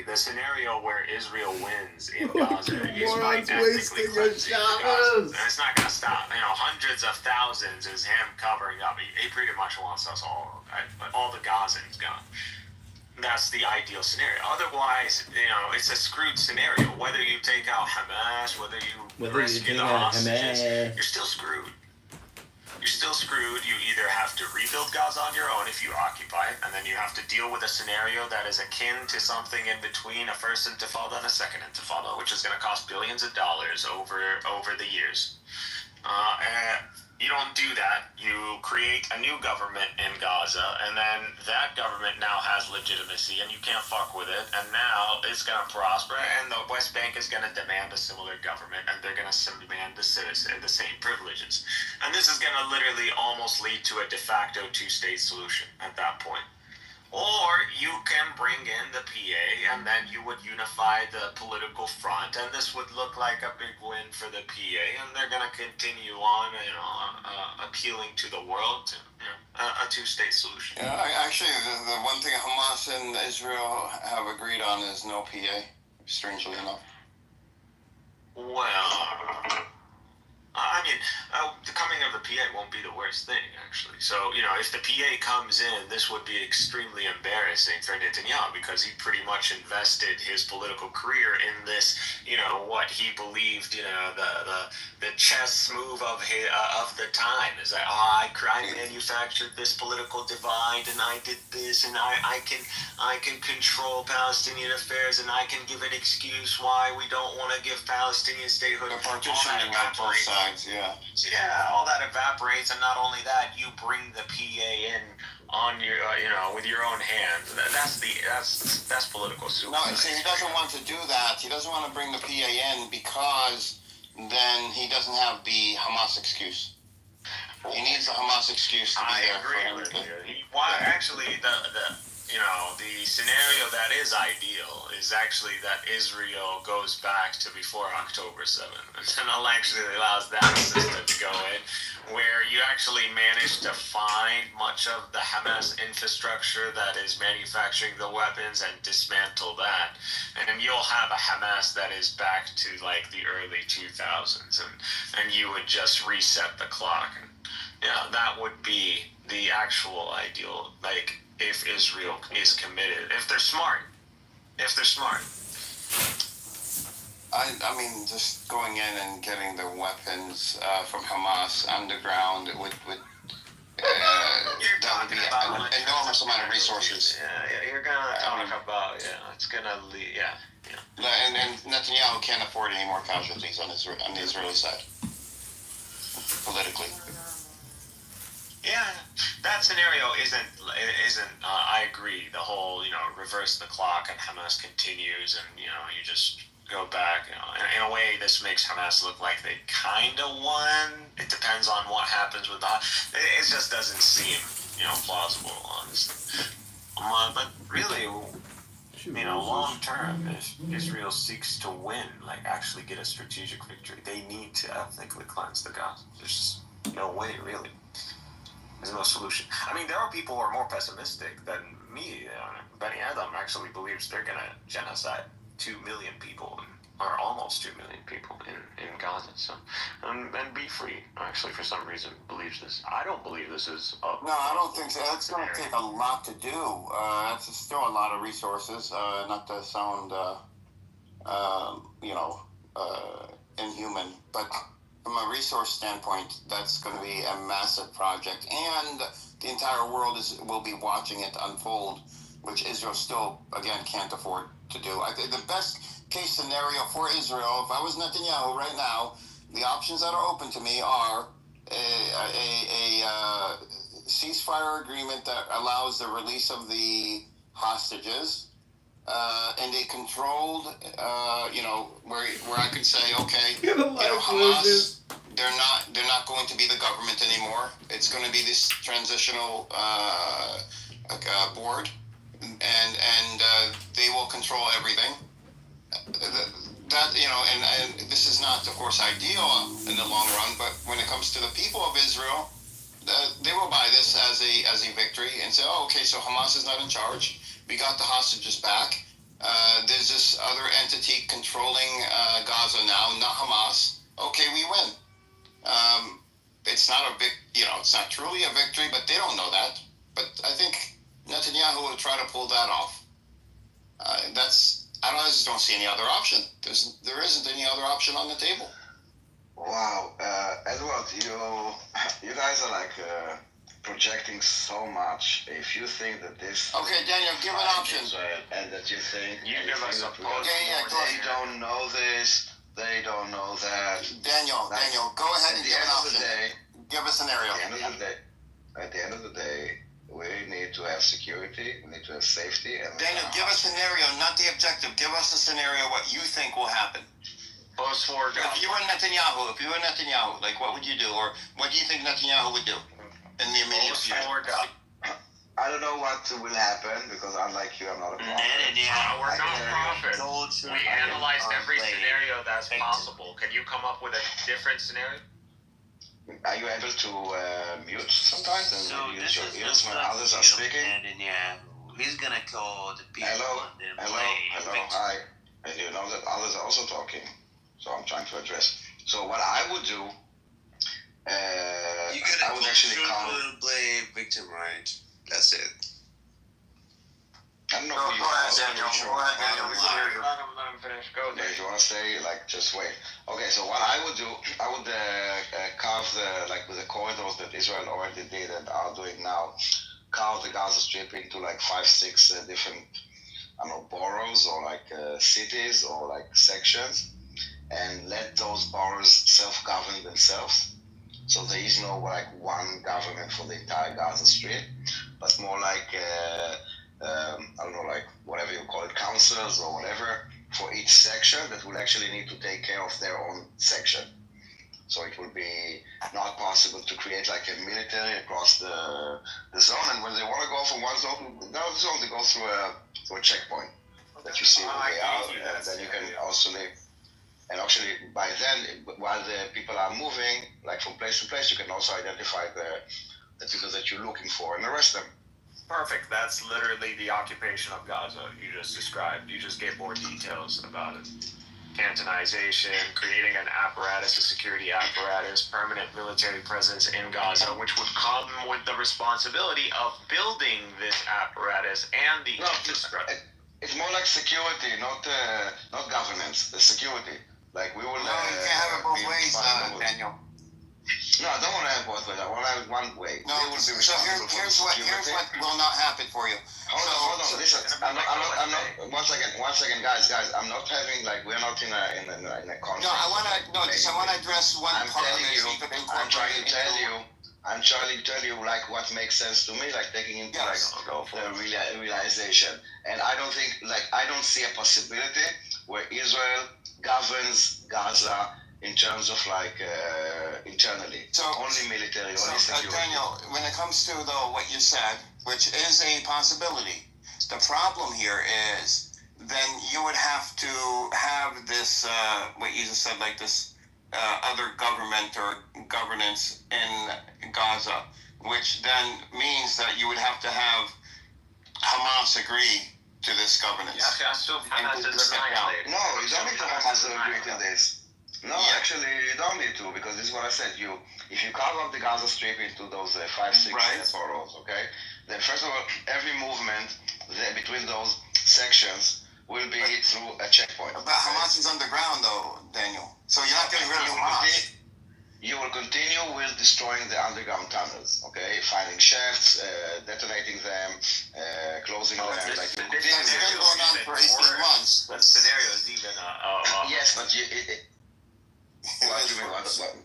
The scenario where Israel wins in Gaza is by ethnically cleansing Gaza. And it's not going to stop. Hundreds of thousands is him covering up. He pretty much wants us all the Gazans gone. That's the ideal scenario. Otherwise, it's a screwed scenario. Whether you take out Hamas, whether you rescue the hostages, you're still screwed. You're still screwed. You either have to rebuild Gaza on your own if you occupy it, and then you have to deal with a scenario that is akin to something in between a first intifada and a second intifada, which is going to cost billions of dollars over the years. And you don't do that. You create a new government in Gaza, and then that government now has legitimacy, and you can't fuck with it, and now it's going to prosper, and the West Bank is going to demand a similar government, and they're going to demand the same privileges. And this is going to literally almost lead to a de facto two-state solution at that point. Or you can bring in the PA, and then you would unify the political front, and this would look like a big win for the PA, and they're going to continue on, appealing to the world to a two-state solution. Yeah, actually, the one thing Hamas and Israel have agreed on is no PA, strangely enough. Well, the coming of the PA won't be the worst thing, actually. So, if the PA comes in, this would be extremely embarrassing for Netanyahu because he pretty much invested his political career in this, what he believed, the chess move of the time is that, I manufactured this political divide, and I did this, and I can control Palestinian affairs, and I can give an excuse why we don't want to give Palestinian statehood. The partitioning on both sides, yeah. Yeah, all that evaporates, and not only that, you bring the PA in on your, with your own hands. That's political suicide. No, see, he doesn't want to do that. He doesn't want to bring the PA in because then he doesn't have the Hamas excuse. He needs the Hamas excuse to be there. I agree with you. Actually, the scenario that is ideal is actually that Israel goes back to before October 7th. And actually allows that system to go in, where you actually manage to find much of the Hamas infrastructure that is manufacturing the weapons and dismantle that. And you'll have a Hamas that is back to like the early 2000s, and you would just reset the clock. And, that would be the actual ideal, if Israel is committed, if they're smart. I mean, just going in and getting the weapons from Hamas underground would you're talking about an enormous amount of resources. Yeah, you're gonna talk about, it's gonna lead, And Netanyahu can't afford any more casualties on the Israeli side, politically. Yeah, that scenario isn't. I agree. The whole, reverse the clock and Hamas continues, and you just go back. In a way, this makes Hamas look like they kind of won. It depends on what happens with that. It just doesn't seem, plausible, honestly. But really, long term, if Israel seeks to win, actually get a strategic victory, they need to ethnically cleanse the Gaza. There's no way, really. There's no solution. There are people who are more pessimistic than me. Benny Adam actually believes they're going to genocide 2 million people, or almost 2 million people in Gaza. So, and Be Free, actually, for some reason, believes this. I don't believe this is No, I don't think so. That's going to take a lot to do. That's still a lot of resources, not to sound, inhuman, but from a resource standpoint, that's going to be a massive project, and the entire world will be watching it unfold, which Israel still, again, can't afford to do. I think the best case scenario for Israel, if I was Netanyahu right now, The options that are open to me are a ceasefire agreement that allows the release of the hostages, and a controlled, where I could say, okay, Hamas, they're not going to be the government anymore. It's going to be this transitional board, and they will control everything. And this is not, of course, ideal in the long run, but when it comes to the people of Israel, they will buy this as a victory and say, oh, okay, so Hamas is not in charge. We got the hostages back. There's this other entity controlling Gaza now, not Hamas. Okay, we win. It's not it's not truly a victory, but they don't know that. But I think Netanyahu will try to pull that off. I just don't see any other option. There isn't any other option on the table. Wow, Edward, you guys are like projecting so much. If you think that this... Okay, Daniel, give an option. And that you think... You give us a post. They don't know this, they don't know that. Daniel, go ahead and give an option. Give a scenario. At the end of the day, we need to have security, we need to have safety. And Daniel, give a scenario, not the objective. Give us a scenario what you think will happen. Post-war If you were Netanyahu, like what would you do? Or what do you think Netanyahu would do in the immediate future? I don't know what will happen because unlike you, I'm not a prophet. We're not prophets. We analyzed every scenario that's possible. Can you come up with a different scenario? Are you able to mute sometimes and use your ears when others are speaking? He's gonna call the people. Hello, hi. And you know that others are also talking, so I'm trying to address. So what I would do, I would actually call. Play victim, right? That's it. I don't know who you are. If you want to say, just wait. Okay, so what I would do, I would carve with the corridors that Israel already did and are doing now, carve the Gaza Strip into 5-6 different, boroughs or cities or sections, and let those boroughs self-govern themselves. So there is no one government for the entire Gaza Strip, but more whatever you call it, councils or whatever, for each section that will actually need to take care of their own section. So it will be not possible to create a military across the zone, and when they want to go from one zone to another zone, they go through a checkpoint that you see where they are, and then you can also live. And actually, by then, while the people are moving, from place to place, you can also identify the people that you're looking for and arrest them. Perfect. That's literally the occupation of Gaza you just described. You just gave more details about it. Cantonization, creating an apparatus, a security apparatus, permanent military presence in Gaza, which would come with the responsibility of building this apparatus and the infrastructure. It's more like security, not governance. The security. We will. No, you can't have it both ways, Daniel. No, I don't want to have both ways. I want to have it one way. No, so here's what will not happen for you. Hold on. Listen, I'm not. Once again, guys. I'm not having we're not in a conference. No, I want to address one part. I'm trying to tell you what makes sense to me, taking into the realization. And I don't think I don't see a possibility where Israel governs Gaza in terms of internally. So only military, only security. Daniel, when it comes to what you said, which is a possibility, the problem here is then you would have to have this what you just said, this other government or governance in Gaza, which then means that you would have to have Hamas agree to this governance. No, you don't need to Hamas to agree to this. No, actually, you don't need to, because this is what I said. If you carve up the Gaza Strip into those 5-6 boroughs, okay, then first of all, every movement between those sections will be through a checkpoint. But Hamas is underground, though, Daniel. So you're not getting rid of Hamas. You will continue with destroying the underground tunnels, okay? Finding shafts, detonating them, closing them. This has been going on for 18 months. That scenario is even... yes, but What do you mean?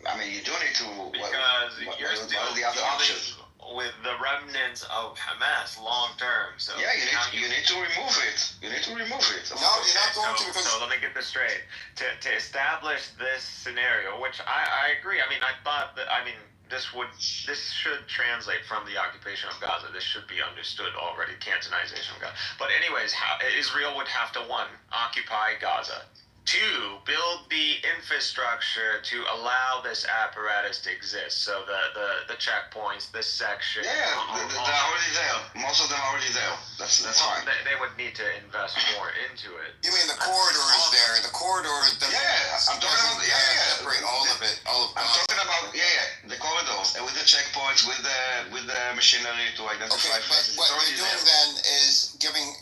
I mean, you do need to. Because you're still what are the other options? With the remnants of Hamas long term. So yeah, you need to remove it. You need to remove it. No, you're not going to. Because so let me get this straight. To establish this scenario, which I agree. I mean, I thought that. I mean, this should translate from the occupation of Gaza. This should be understood already. Cantonization of Gaza. But anyways, Israel would have to 1, occupy Gaza. 2, build the infrastructure to allow this apparatus to exist. So the checkpoints, this section. Yeah, they're already there. Most of them are already there. That's fine. They would need to invest more into it. You mean the corridor is there? The corridor doesn't. Yeah, I'm talking about separate all of it. I'm talking about the corridors and with the checkpoints, with the machinery to identify places. What you're doing then is giving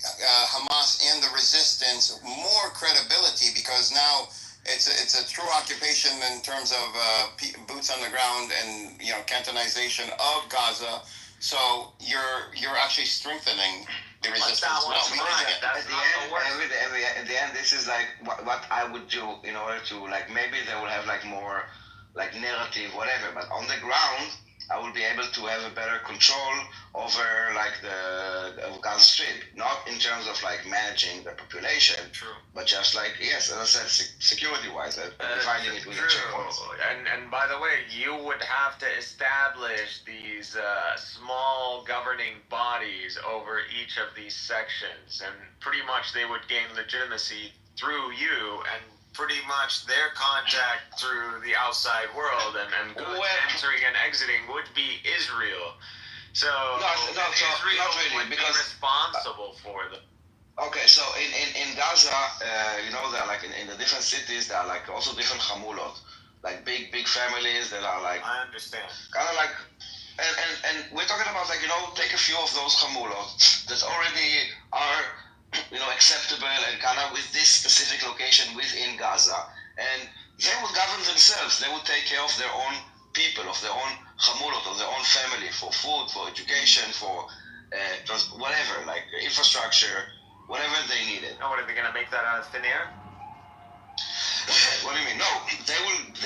Hamas and the resistance more credibility because now it's a true occupation in terms of boots on the ground and cantonization of Gaza. So you're actually strengthening the resistance. At the end, this is like what I would do in order to maybe they will have more narrative, whatever. But on the ground, I will be able to have a better control over the Gaza Strip, not in terms of managing the population, but just yes, as I said, security-wise, dividing it with the checkpoints. And by the way, you would have to establish these small governing bodies over each of these sections, and pretty much they would gain legitimacy through you and pretty much their contact through the outside world and goods entering and exiting would be Israel. So Israel would be responsible for them. Okay, so in Gaza, that in the different cities, there are also different chamulot, big families that are I understand. Kind of and we're talking about take a few of those chamulot that already are acceptable and kind of with this specific location within Gaza. And they would govern themselves. They would take care of their own people, of their own chamulot, of their own family, for food, for education, for whatever, infrastructure, whatever they needed. What, are they going to make that out of thin air? What do you mean? No, they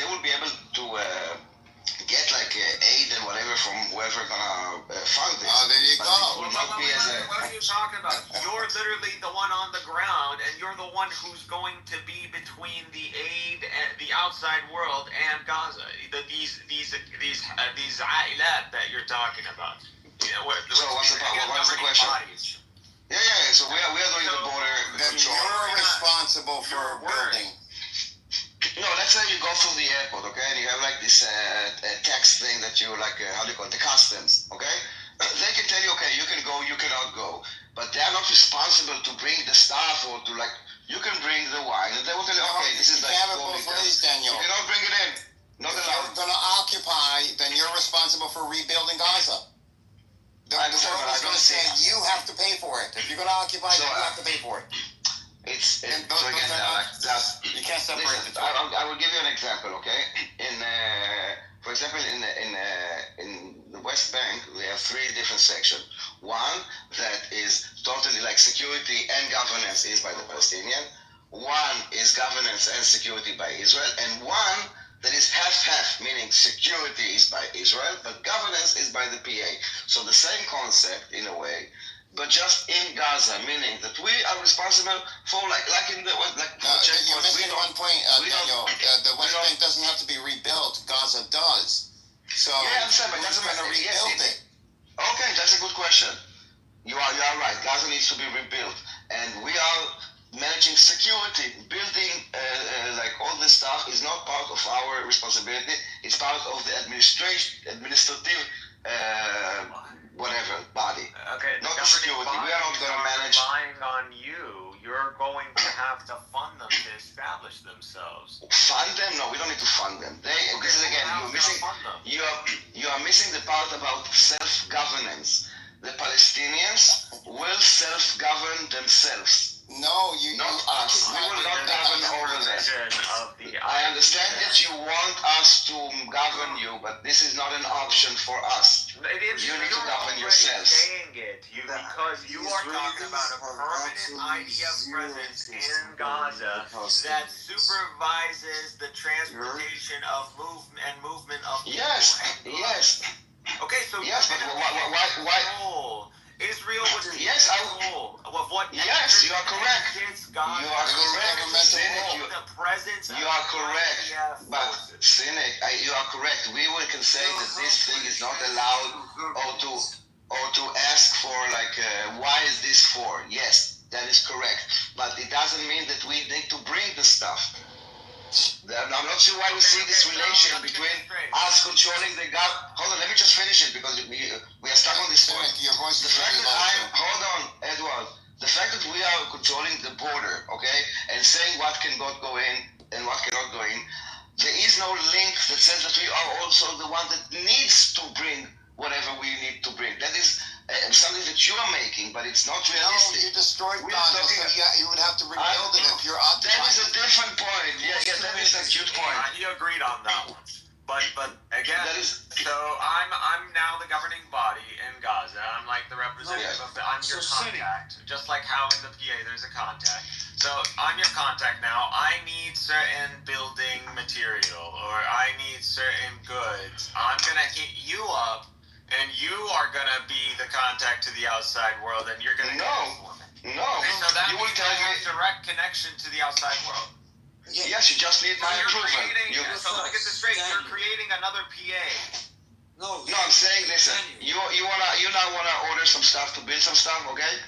will be able to get aid and whatever from whoever gonna fund this. Oh, there you go. What are you talking about? You're literally the one on the ground, and you're the one who's going to be between the aid and the outside world and Gaza. These ailat that you're talking about. So what's the question? Bodies. Yeah. So we are doing the border control. You're responsible for building. No, let's say you go through the airport, okay, and you have this tax thing that you how do you call it, the customs, okay? They can tell you, okay, you can go, you cannot go, but they are not responsible to bring the stuff or to you can bring the wine, and they will tell you, okay, this is you have it both ways, Daniel. You cannot bring it in. Not if allowed. you're going to occupy, then you're responsible for rebuilding Gaza. The world is going to say you have to pay for it. If you're going to occupy, you have to pay for it. You can't separate the two. I will give you an example, okay? For example, in the West Bank, we have 3 different sections. One that is totally security and governance is by the Palestinian. One is governance and security by Israel, and one that is half-half, meaning security is by Israel, but governance is by the PA. So the same concept in a way, but just in Gaza, meaning that we are responsible for in the you're missing one point, Daniel. The West Bank doesn't have to be rebuilt. Gaza does. So yeah, I'm saying, but doesn't matter. Rebuild it. Okay, that's a good question. You are right. Gaza needs to be rebuilt, and we are managing security, building all this stuff is not part of our responsibility. It's part of the administrative. Whatever body. Okay. Not the security. We are not going to manage. Relying on you. You're going to have to fund them to establish themselves. Fund them? No, we don't need to fund them. This is again. You are missing the part about self-governance. The Palestinians will self-govern themselves. No, not us. We will not govern over them. I understand that you want us us to govern you, but this is not an option for us. You need to govern yourselves. Saying it, because you are talking about a permanent IDF presence in Gaza that supervises the transportation of movement of people. Yes. Okay, so yes, but why? Israel was in yes, control of what? Yes, you are correct. You are correct. Cynic, the presence. You are correct. But Cynic, you are correct. We can say that this thing is not allowed, or to ask for why is this for? Yes, that is correct. But it doesn't mean that we need to bring the stuff. I'm not sure why we see this relation between us controlling the government. Hold on, let me just finish it because we are stuck on this point. Your voice is very low. Hold on, Edward. The fact that we are controlling the border, okay, and saying what can go in and what cannot go in, there is no link that says that we are also the one that needs to bring whatever we need to bring. That is something that you are making, but it's not realistic. No, you destroyed Gaza, so you would have to rebuild it if you're occupied. That is a different point. Yeah, that is a cute point. You agreed on that one. But again, so I'm now the governing body in Gaza. I'm like the representative of I'm your contact. Just like how in the PA there's a contact. So I'm your contact now. I need certain building material or I need certain goods. I'm gonna hit you up, and you are gonna be the contact to the outside world, and you're gonna No. Okay, so that you will means tell I have me. direct connection to the outside world. Yes, you just need my approval. So let me get this straight. You're creating another PA. No, I'm saying, listen. You now wanna order some stuff to build some stuff, okay?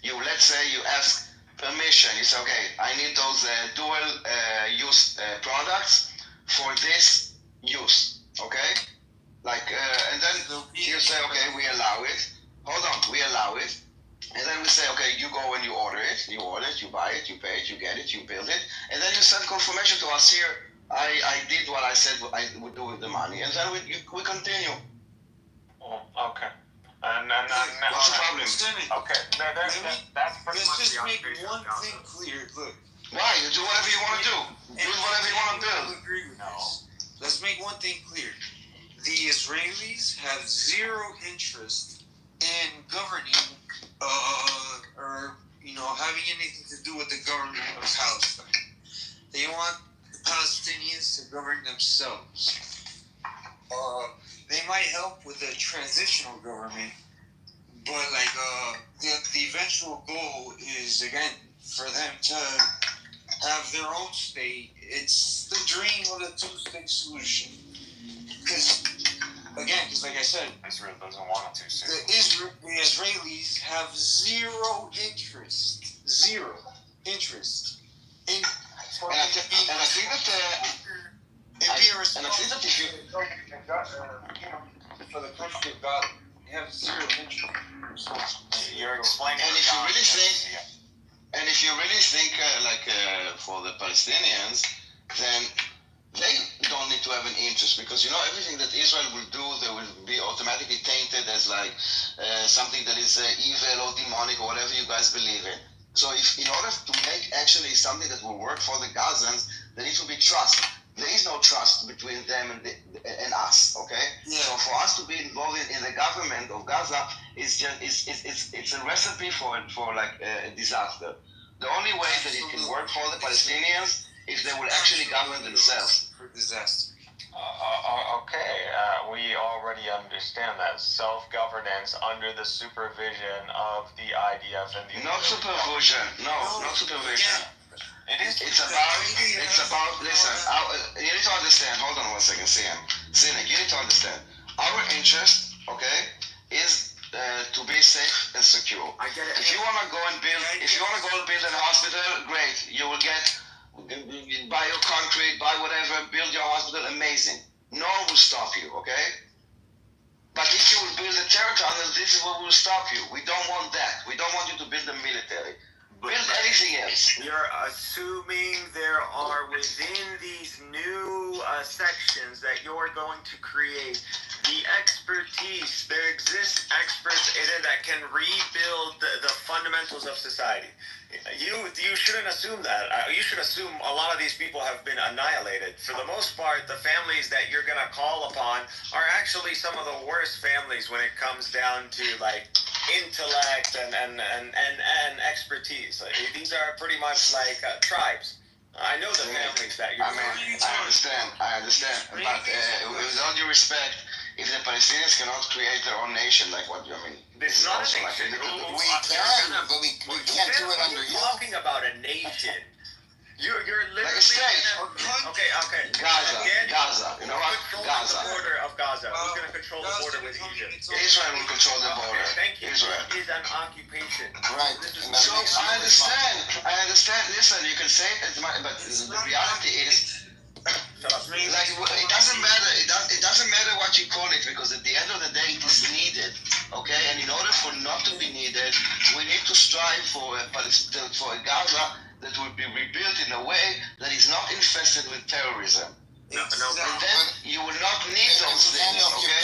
Let's say you ask permission. You say, okay, I need those dual use products for this use, okay? And then you say, okay, we allow it. Hold on, we allow it. And then we say, okay, you go and you order it, you buy it, you pay it, you get it, you build it, and then you send confirmation to us here. I did what I said I would do with the money, and then we continue. Oh, okay. And what's the problem? Okay, that's pretty much Let's just the make occupation one of Gaza. thing clear. Look. Why? You do whatever you want to do. Build whatever you want to build. Agree with this. Let's make one thing clear. The Israelis have zero interest in governing or having anything to do with the government of Palestine. They want the Palestinians to govern themselves. They might help with a transitional government, but the eventual goal is again for them to have their own state. It's the dream of the two-state solution. Because like I said, Israel doesn't want a two-state. The Israelis have zero interest in And I think that if you for the country of God, they have zero interest. You're explaining. And if you really think, for the Palestinians, then they don't need to have an interest because everything that Israel will do, they will be automatically tainted as something that is evil or demonic or whatever you guys believe in. So in order to make actually something that will work for the Gazans, there needs to be trust. There is no trust between them and us, okay? Yeah. So for us to be involved in the government of Gaza it's a recipe for a disaster. The only way that it can work for the Palestinians if they will actually govern themselves. For disaster. We already understand that self-governance under the supervision of the IDF and the. Not supervision. No, not supervision. It's about. Listen, you need to understand. Hold on one second, Cynic. You need to understand. Our interest, okay, is to be safe and secure. I get it. If you wanna go and build a hospital, great. You will buy your concrete, buy whatever, build your hospital, amazing. No one will stop you, okay? But if you will build a terror tunnel, this is what will stop you. We don't want that. We don't want you to build a military. Build anything else. You're assuming there are within these new sections that you're going to create the expertise. There exist experts in it that can rebuild the fundamentals of society. You shouldn't assume that. You should assume a lot of these people have been annihilated. For the most part, the families that you're gonna call upon are actually some of the worst families when it comes down to like intellect and expertise. Like, these are pretty much like tribes. I know the families that you're. I understand, but with all due respect, if the Palestinians cannot create their own nation, like what do you mean? It's not a nation. We can, but we can't do it under you. Talking about a nation. You're literally like a state. Okay. Gaza. You know what? Gaza. The border of Gaza. Who's going to control the border with Egypt? Israel will control the border. Thank you. Israel is an occupation. Right. So I understand. Listen, you can say it, but the reality is, like, it doesn't matter. It doesn't matter what you call it, because at the end of the day, it is needed. Okay, and in order for not to be needed, we need to strive for a Gaza that will be rebuilt in a way that is not infested with terrorism. No. And then you will not need those things. Okay,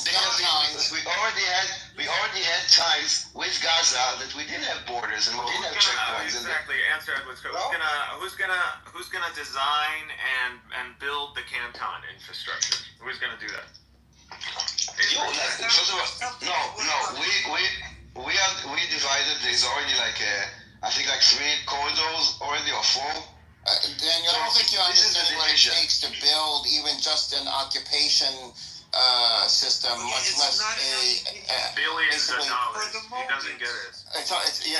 because we already had times with Gaza that we didn't have borders and we didn't have checkpoints. Exactly. Answer Edward's question. Who's gonna design and build the Canton infrastructure? Who's gonna do that? We divided. There's already I think 3 corridors already, or 4. Daniel, I don't think you understand what it takes to build even just an occupation system, much less billions of dollars. He doesn't get it.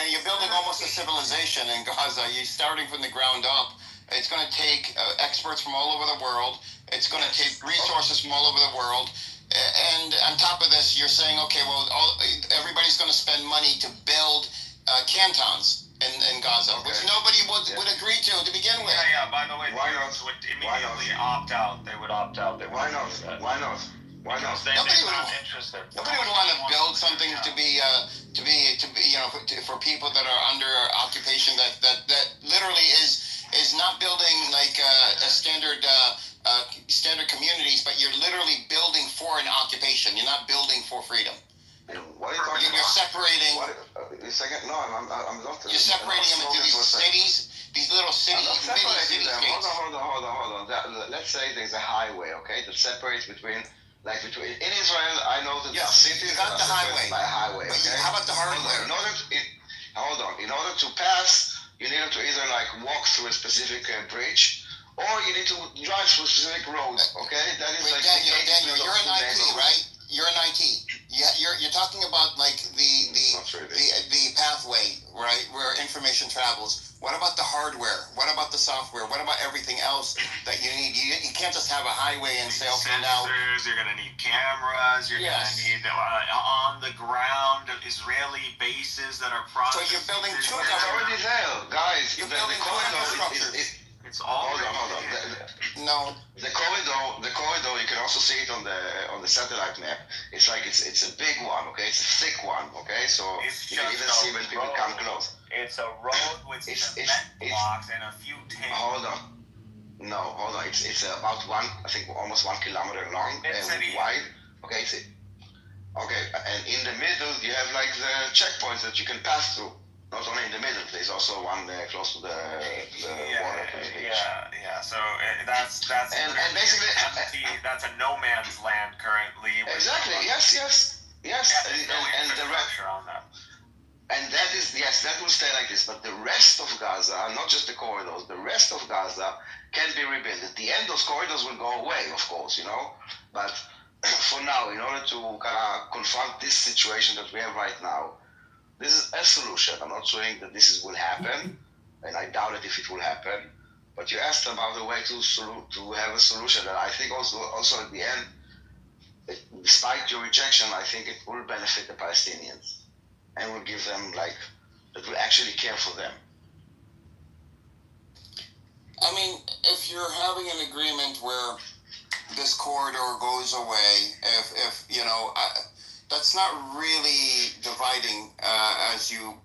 You're building almost a civilization in Gaza. You're starting from the ground up. It's going to take experts from all over the world. It's going to take resources from all over the world. And on top of this, you're saying, okay, well, everybody's going to spend money to build cantons in Gaza, which nobody would agree to begin with. Yeah. By the way, Jews would immediately opt out. They would opt out. Why not? Nobody would want to build something to be for people that are under occupation that literally is not building like a standard communities, but you're literally building for an occupation. You're not building for freedom. What are you talking about? You're separating. I'm not. You're separating them into these cities, these little cities. Hold on. Let's say there's a highway, okay, that separates between in Israel. I know that cities got the highway. By a highway. Okay? How about the hardware? In order to pass, you need to either walk through a specific bridge, or you need to drive through a specific road. Okay, that is Daniel, you're in IT, right? You're in IT. You're talking about the pathway, right, where information travels. What about the hardware? What about the software? What about everything else that you need? You can't just have a highway and say, okay, now. You're going to need cameras. You're going to need on the ground Israeli bases that are processing. So you're building two. It's already there, guys. You're building two infrastructures. It's all. Hold on. No. The corridor. You can also see it on the satellite map. It's a big one. Okay, it's a thick one. Okay, so you can even see when people come close. It's a road with cement blocks and a few tanks. Hold on. It's about almost 1 kilometer long and wide. Okay, and in the middle you have the checkpoints that you can pass through. Not only in the middle, there's also one close to the water. Yeah. So that's and basically that's a no man's land currently. Exactly. Yes. And the pressure on that. And that will stay like this. But the rest of Gaza, not just the corridors, the rest of Gaza can be rebuilt. At the end, those corridors will go away, of course, But for now, in order to kind of confront this situation that we have right now, this is a solution. I'm not saying that this will happen, and I doubt it if it will happen. But you asked about a way to have a solution, and I think also at the end, despite your rejection, I think it will benefit the Palestinians, and will give them that will actually care for them. I mean, if you're having an agreement where this corridor goes away, if that's not really dividing, as you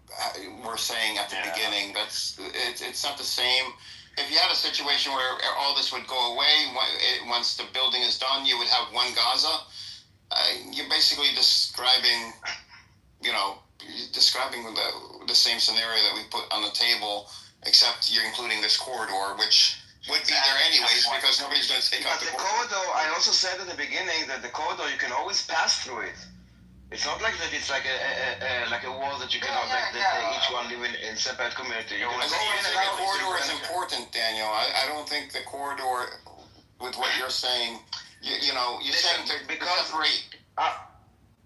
were saying at the beginning. It's not the same. If you had a situation where all this would go away, once the building is done, you would have one Gaza. You're basically describing, describing the same scenario that we put on the table, except you're including this corridor, which would be there anyways because nobody's going to take out the corridor. I also said at the beginning that the corridor you can always pass through it. It's not like that. It's like a wall that you cannot each one live in separate community. You can I think the corridor is important, Daniel. I don't think the corridor, with what you're saying, you're saying to separate.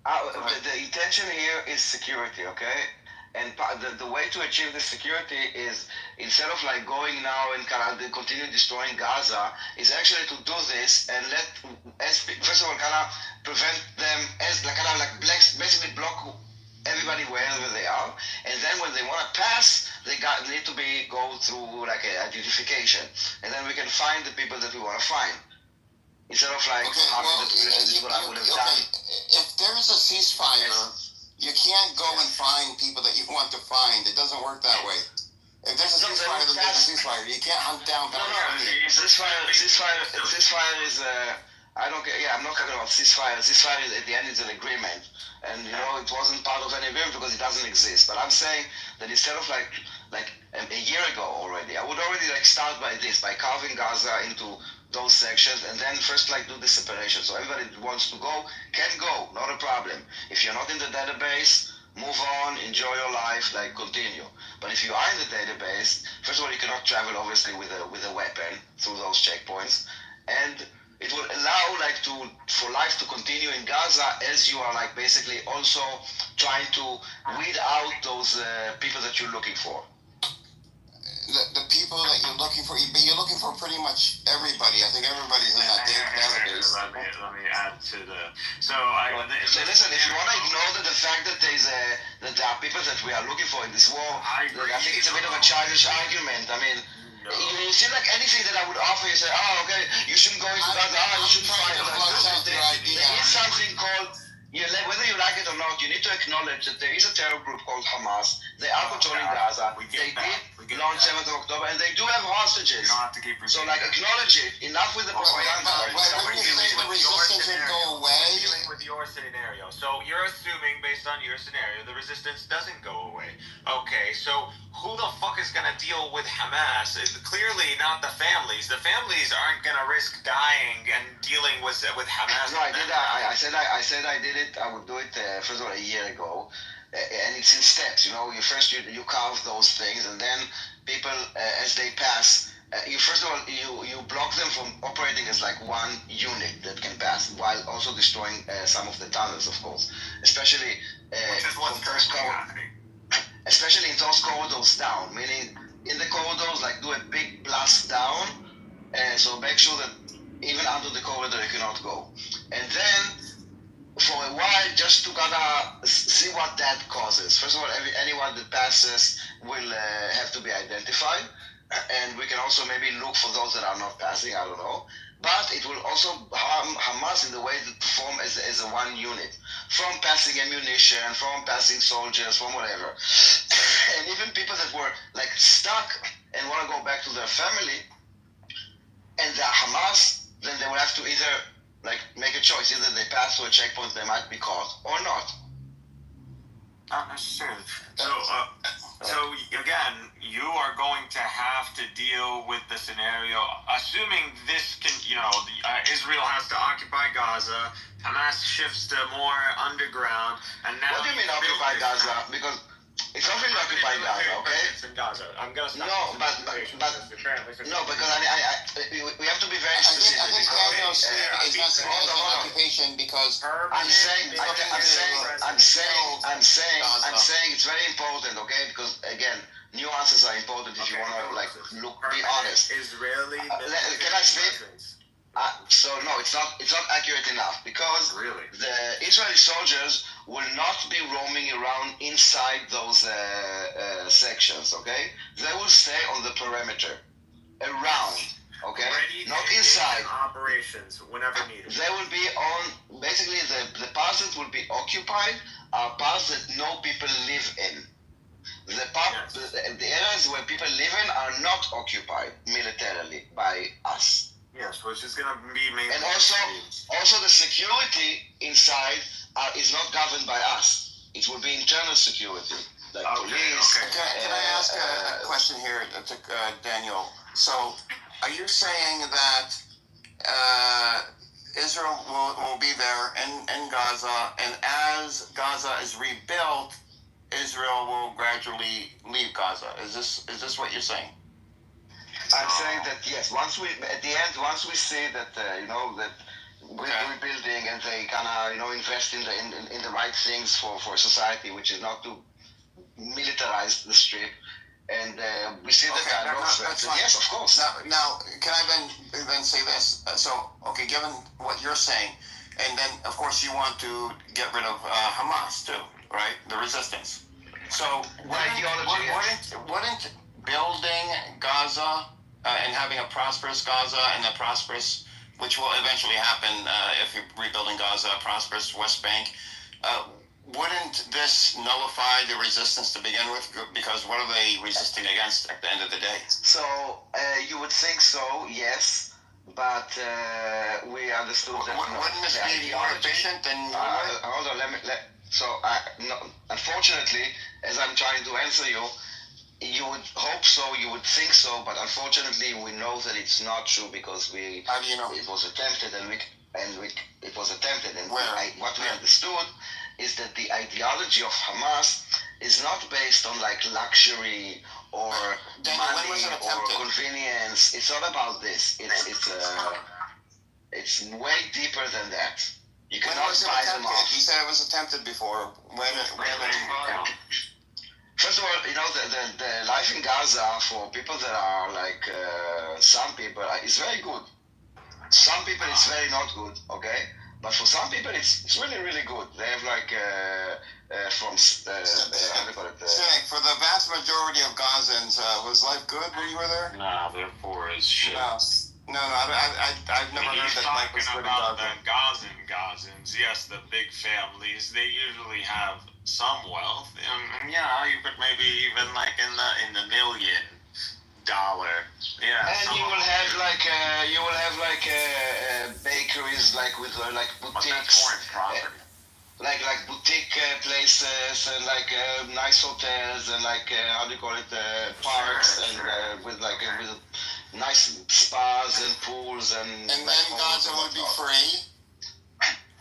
The intention here is security, okay? And the way to achieve the security is, instead of like going now and kind of continue destroying Gaza, is actually to do this and first of all kind of prevent them as like kind of like basically block everybody wherever they are, and then when they want to pass, they need to go through like a identification, and then we can find the people that we want to find. Instead of like this is what I would have done. If there is a ceasefire, you can't go and find people that you want to find. It doesn't work that way. If there's a ceasefire, then there's a ceasefire. You can't hunt down Palestinians. Ceasefire is I don't care. Yeah, I'm not talking about ceasefire. Ceasefire is, at the end, is an agreement, and it wasn't part of any agreement because it doesn't exist. But I'm saying that instead of like a year ago already, I would already like start by carving Gaza into those sections, and then first like do the separation. So everybody that wants to go can go, not a problem. If you're not in the database, move on, enjoy your life, like continue. But if you are in the database, first of all, you cannot travel obviously with a weapon through those checkpoints, and it will allow for life to continue in Gaza as you are like basically also trying to weed out those people that you're looking for. The people that you're looking for, but you're looking for pretty much everybody. I think everybody's in that database. Let me add to the. So listen, if you want to ignore the fact that there are people that we are looking for in this war, I think it's a bit of a childish argument. I mean, you seem like anything that I would offer, you say, okay, you shouldn't go into Gaza, you shouldn't fight. There is something called. Whether you like it or not, you need to acknowledge that there is a terror group called Hamas. They are controlling Gaza. They did launch 7th of October, and they do have hostages. You don't have to keep so, acknowledge it. Enough with the propaganda. When you say the resistance will go away, dealing with your scenario. So you're assuming, based on your scenario, the resistance doesn't go away. Okay, so who the fuck is gonna deal with Hamas? It's clearly not the families. The families aren't gonna risk dying and dealing with Hamas. No, I did that. I said I did it. I would do it first of all a year ago, and it's in steps. You carve those things, and then people as they pass, you block them from operating as like one unit that can pass, while also destroying some of the tunnels, of course, especially especially in those corridors down. Meaning in the corridors, like do a big blast down, so make sure that even under the corridor you cannot go, and then. For a while, just to kind of see what that causes. First of all, anyone that passes will have to be identified, and we can also maybe look for those that are not passing. I don't know, but it will also harm Hamas in the way they perform as a one unit, from passing ammunition, from passing soldiers, from whatever, and even people that were like stuck and want to go back to their family, and they're Hamas, then they will have to either. Make a choice. Either they pass through a checkpoint, they might be caught, or not. Not necessarily. So again, you are going to have to deal with the scenario, assuming this can, Israel has to occupy Gaza, Hamas shifts to more underground, and now. What do you mean occupy Gaza? Because it's not really occupied Gaza, okay? It's in Gaza. I'm gonna stop. No, but because we have to be very specific. I think Gaza is not supposed to be an occupation because I'm saying it's very important, okay? Because again, nuances are important if you want to be honest. Israeli. Can I speak? So no, it's not accurate enough because the Israeli soldiers will not be roaming around inside those sections. Okay, they will stay on the perimeter, around. Okay, not inside. Operations whenever needed. They will be on basically the parts that will be occupied are parts that no people live in. The areas where people live in are not occupied militarily by us. Yes, which is going to be mainly. And also the security inside is not governed by us. it will be internal security, like police. Can I ask a question here to Daniel? So, are you saying that Israel will be there in Gaza, and as Gaza is rebuilt, Israel will gradually leave Gaza? Is this what you're saying? I'm saying that yes. Once we see that that we're rebuilding and they kinda invest in the right things for society, which is not to militarize the strip, and we see that there are no threats. Yes, of course. Now, can I then say this? Given what you're saying, and then of course you want to get rid of Hamas too, right? The resistance. So wouldn't building Gaza and having a prosperous Gaza and a prosperous, which will eventually happen if you're rebuilding Gaza, a prosperous West Bank, wouldn't this nullify the resistance to begin with? Because what are they resisting against at the end of the day? So you would think so, yes, but we understood that. Wouldn't this be more efficient than? Hold on, unfortunately, as I'm trying to answer you, you would hope so, you would think so, but unfortunately, we know that it's not true because How do you know? It was attempted, it was attempted, and what we understood is that the ideology of Hamas is not based on like luxury or money or convenience. It's not about this. It's way deeper than that. You cannot buy them off. You said it was attempted before. First of all, the life in Gaza for people that are like some people is very good. Some people it's very not good. Okay. But for some people, it's really, really good. They have like how do you call it? For the vast majority of Gazans, was life good when you were there? Nah, they're poor as shit. No, I've never heard that life was good in Gaza. Gazans, yes, the big families, they usually have some wealth, and you could maybe even like in the $1 million. Yeah, and you will have like bakeries like with like boutiques, like boutique places and like nice hotels and like how do you call it, parks and with nice spas and pools and then Gaza would be free.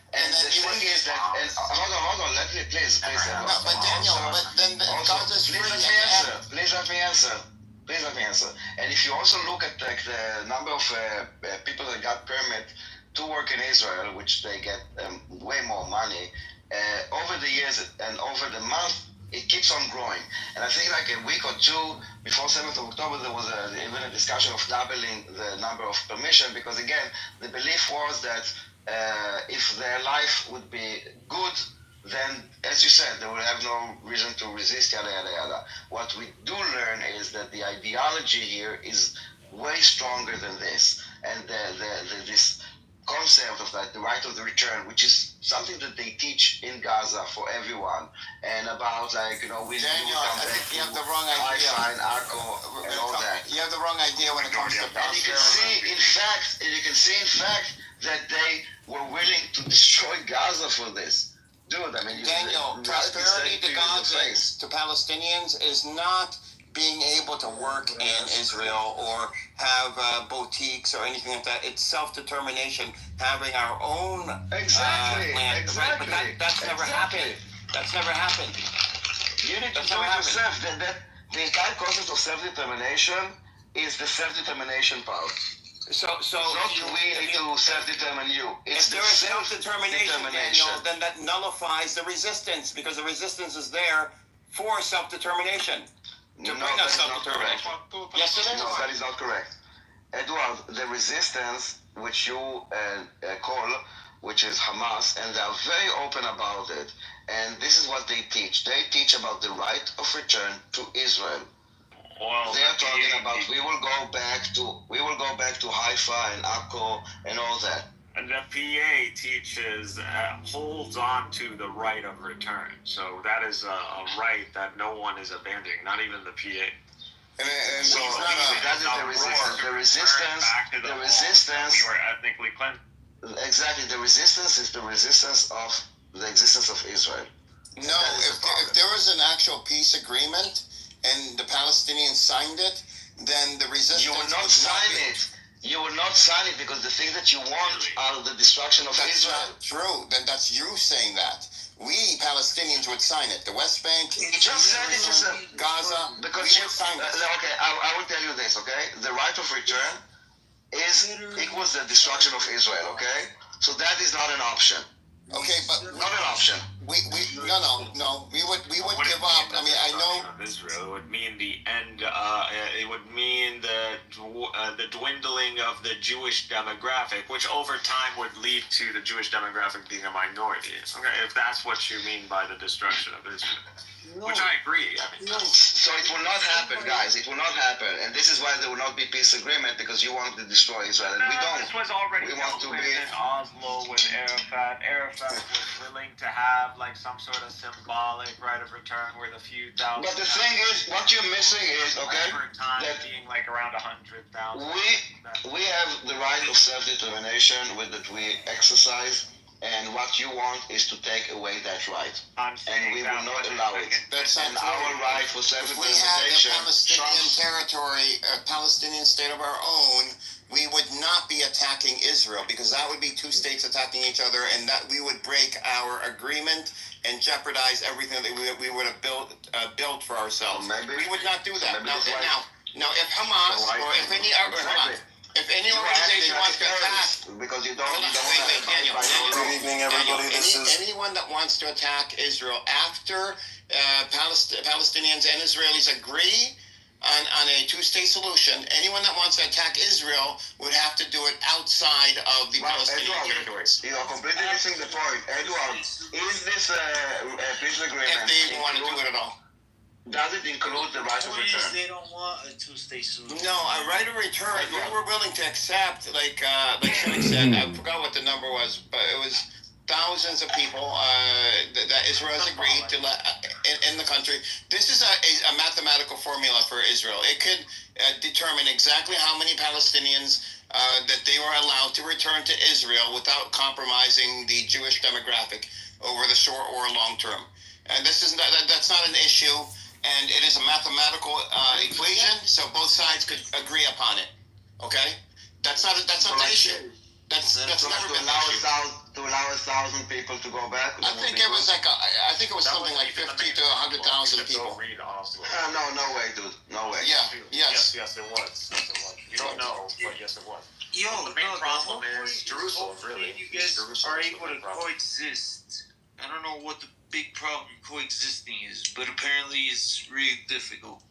And the thing is that, hold on, let me please. But Daniel, Gaza's free. Please let me answer. And if you also look at like the number of people that got permit to work in Israel, which they get way more money, over the years and over the month, it keeps on growing. And I think like a week or two before 7th of October, there was even a discussion of doubling the number of permission, because again, the belief was that if their life would be good, then, as you said, they will have no reason to resist, yada, yada, yada. What we do learn is that the ideology here is way stronger than this. And this concept of the right of the return, which is something that they teach in Gaza for everyone, and about Daniel, you have the wrong idea. Haifa and Akko and all that. You have the wrong idea when it comes to and you can see, in fact, that they were willing to destroy Gaza for this. Dude, I mean, Daniel, prosperity to Gazans, to Palestinians, is not being able to work in Israel or have boutiques or anything like that. It's self-determination, having our own land. Exactly. But that's never happened. That's never happened. You need to do it yourself. The entire concept of self-determination is the self-determination part. So we need to self-determine you. If there is self-determination, Daniel, then that nullifies the resistance, because the resistance is there for self-determination. To bring us self-determination. Yes, it is. No, that is not correct. Edward, the resistance, which you call, which is Hamas, and they are very open about it. And this is what they teach. They teach about the right of return to Israel. Well, they are talking about we will go back to Haifa and Akko and all that. And the PA teaches holds on to the right of return. So that is a right that no one is abandoning, not even the PA. And so that is the resistance. The resistance. We were ethnically cleansed. Exactly. The resistance is the resistance of the existence of Israel. No, if there was an actual peace agreement and the Palestinians signed it, then the resistance You will not sign it. You will not sign it because the things that you want are the destruction of Israel. Not true. Then that's you saying that. We Palestinians would sign it. The West Bank, You just said it was Gaza, because we you would sign it. okay. I will tell you this. Okay, the right of return is equals the destruction of Israel. Okay, so that is not an option. Okay, but Not an option. we no. We would give up. I mean, I know. Of Israel, it would mean the end. It would mean the dwindling of the Jewish demographic, which over time would lead to the Jewish demographic being a minority. Okay, if that's what you mean by the destruction of Israel, which I agree. I mean, So it will not happen, guys. It will not happen, and this is why there will not be peace agreement because you want to destroy Israel, and we don't. This was already We want to be. in Oslo with Arafat. Arafat was willing to have like some sort of symbolic right of return with a few thousand. But the thing is, what you're missing is over time that being like around 100,000. we have the right of self-determination with that we exercise. And what you want is to take away that right. And we will not allow it. That's and our right for If we had a self-determination. Palestinian territory, a Palestinian state of our own, we would not be attacking Israel because that would be two states attacking each other, and that we would break our agreement and jeopardize everything that we would have built for ourselves. We would not do that. Now, if Hamas or if any if any organization wants to attack, because you don't. Daniel. Good evening, everybody. Anyone that wants to attack Israel after Palestinians and Israelis agree on a two-state solution, anyone that wants to attack Israel would have to do it outside of the Palestinian territories. You are completely missing the point. Edward, is this a peace agreement? If they even want to do it at all. Does it include the right of return? They don't want a two-state solution. No, a right of return. We were willing to accept, like Shalik said. I forgot what the number was, but it was thousands of people that Israel has agreed to let in the country. This is a mathematical formula for Israel. It could determine exactly how many Palestinians that they were allowed to return to Israel without compromising the Jewish demographic over the short or long term. And that's not an issue. And it is a mathematical equation, so both sides could agree upon it. Okay, that's not the issue. That's never been the issue. To allow 1,000 people to go back. I think it was something like 50 to 100,000 people. No way, dude. No way. Yes, it was. You don't know, but yes, it was. Yo, the main problem is Jerusalem. Really, you guys are able to coexist. I don't know what the big problem coexisting is, but apparently it's really difficult.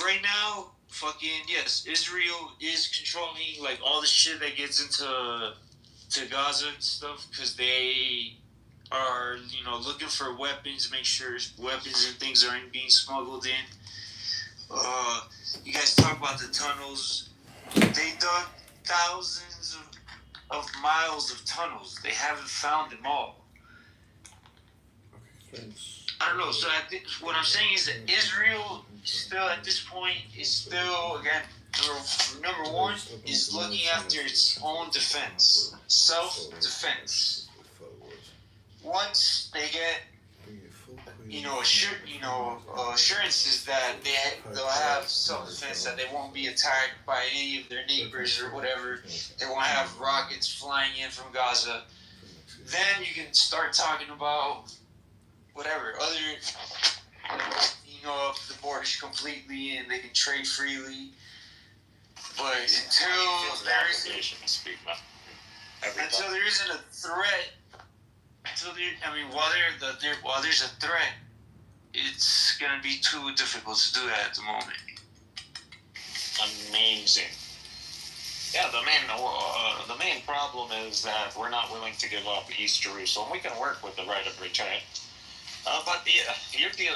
Right now, yes, Israel is controlling like all the shit that gets into Gaza and stuff because they are looking for weapons, make sure weapons and things aren't being smuggled in. You guys talk about the tunnels. They dug thousands of miles of tunnels. They haven't found them all. I don't know. So I think what I'm saying is that Israel still at this point is still again number one is looking after its own defense, self-defense. Once they get assurances that they'll have self-defense, that they won't be attacked by any of their neighbors or whatever, they won't have rockets flying in from Gaza, then you can start talking about whatever, up the borders completely and they can trade freely. But until there isn't a threat, while there's a threat, it's gonna be too difficult to do that at the moment. Amazing. Yeah, the main problem is that we're not willing to give up East Jerusalem. We can work with the right of return. But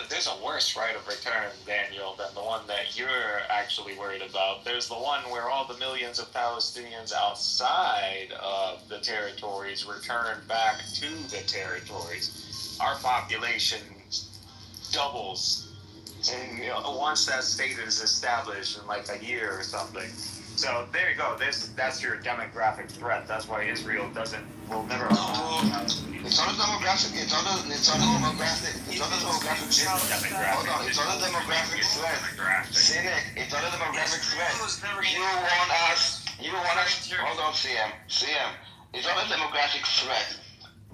there's a worse right of return, Daniel, than the one that you're actually worried about. There's the one where all the millions of Palestinians outside of the territories return back to the territories. Our population doubles. And once that state is established in like a year or something. So there you go. That's your demographic threat. That's why Israel will never. It's not a demographic. It's not a demographic. It's not a demographic threat. Hold on. It's not a demographic threat. Cynic. It's not a demographic threat. You want us. Hold on, CM. It's not a demographic threat.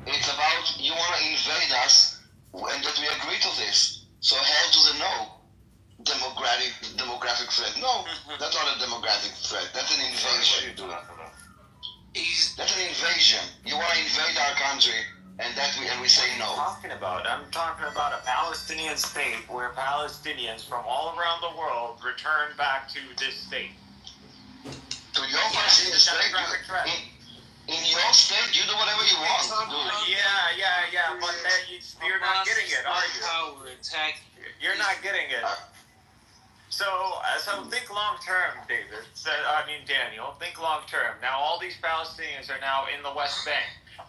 It's about you want to invade us, and that we agree to this. So hell to the no. Demographic threat. No, that's not a demographic threat. That's an invasion. That's an invasion. You want to invade our country, and we say no. I'm talking about a Palestinian state where Palestinians from all around the world return back to this state. To your Palestinian state, in your state, you do whatever you want. Yeah, but you're not getting it, are you? You're not getting it. So think long term, David. Daniel, think long term. Now all these Palestinians are now in the West Bank.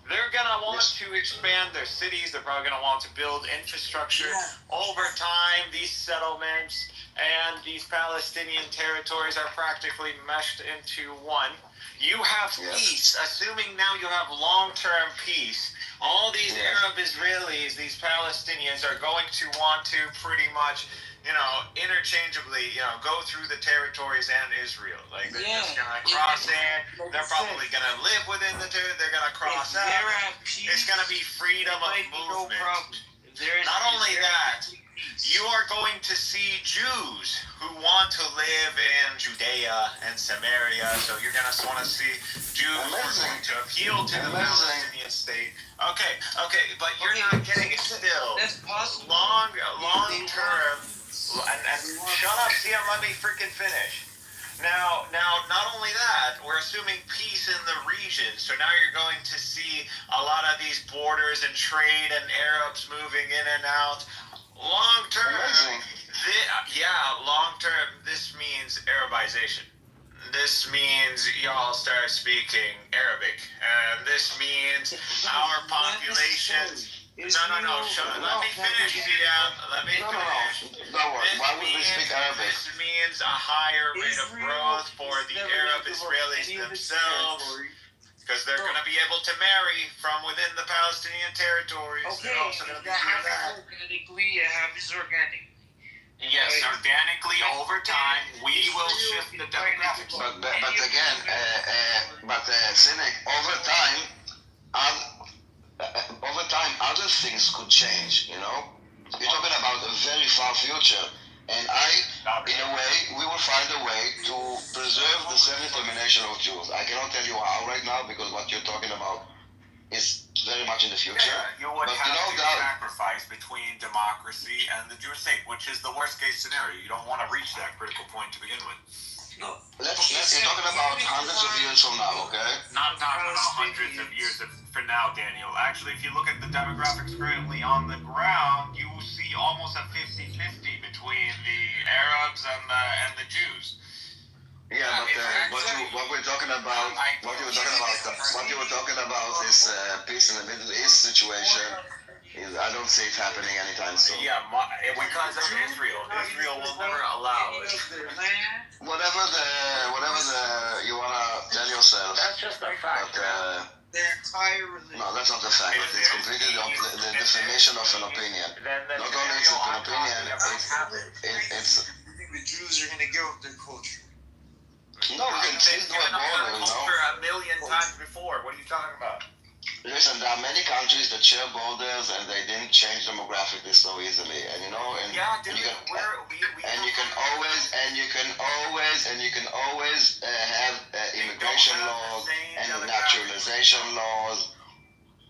They're gonna want to expand their cities. They're probably gonna want to build infrastructure. Over time, these settlements and these Palestinian territories are practically meshed into one. You have peace, assuming now you have long-term peace. All these Arab Israelis, these Palestinians are going to want to pretty much, interchangeably, go through the territories and Israel. Like, they're just going to cross in. They're probably going to live within the territory. They're going to cross out. It's going to be freedom of movement. Not only that, you are going to see Jews who want to live in Judea and Samaria. So you're going to want to see Jews who are going to appeal to the Palestinian state. Okay, but you're not getting it still. That's possible. Long term. And shut up, CM, let me freaking finish. Now, not only that, we're assuming peace in the region. So now you're going to see a lot of these borders and trade and Arabs moving in and out. Long term, this means Arabization. This means y'all start speaking Arabic. And this means our population... No. Let me finish, CM. Let me finish. Why would we speak Arabic? This means a higher rate of growth for the Arab Israelis themselves, because they're going to be able to marry from within the Palestinian territories. Okay, they're also going to be doing that. organically, it happens organically. Yes, organically over time, we will shift the demographics. But again, Cynic, over time, other things could change, You're talking about a very far future. And in a way, we will find a way to preserve the self-determination of Jews. I cannot tell you how right now, because what you're talking about is very much in the future. You would have to sacrifice between democracy and the Jewish state, which is the worst case scenario. You don't want to reach that critical point to begin with. No. You're talking about hundreds of years from now, okay? Not talking about hundreds of years for now, Daniel. Actually, if you look at the demographics currently on the ground, you will see almost a 50-50 between the Arabs and the Jews. Yeah, but what we're talking about, what you were talking about is peace in the Middle East situation. I don't see it happening anytime soon. Yeah, because of Israel. Israel will never allow it. Whatever you wanna tell yourself. That's just a fact. No, that's not a fact. It's completely the definition of an opinion. Not only is it an opinion, it's. I think the Jews are gonna go with their culture. No, they've given up their culture a million times before. What are you talking about? Listen, there are many countries that share borders and they didn't change demographically so easily, and you can always have immigration laws and naturalization laws.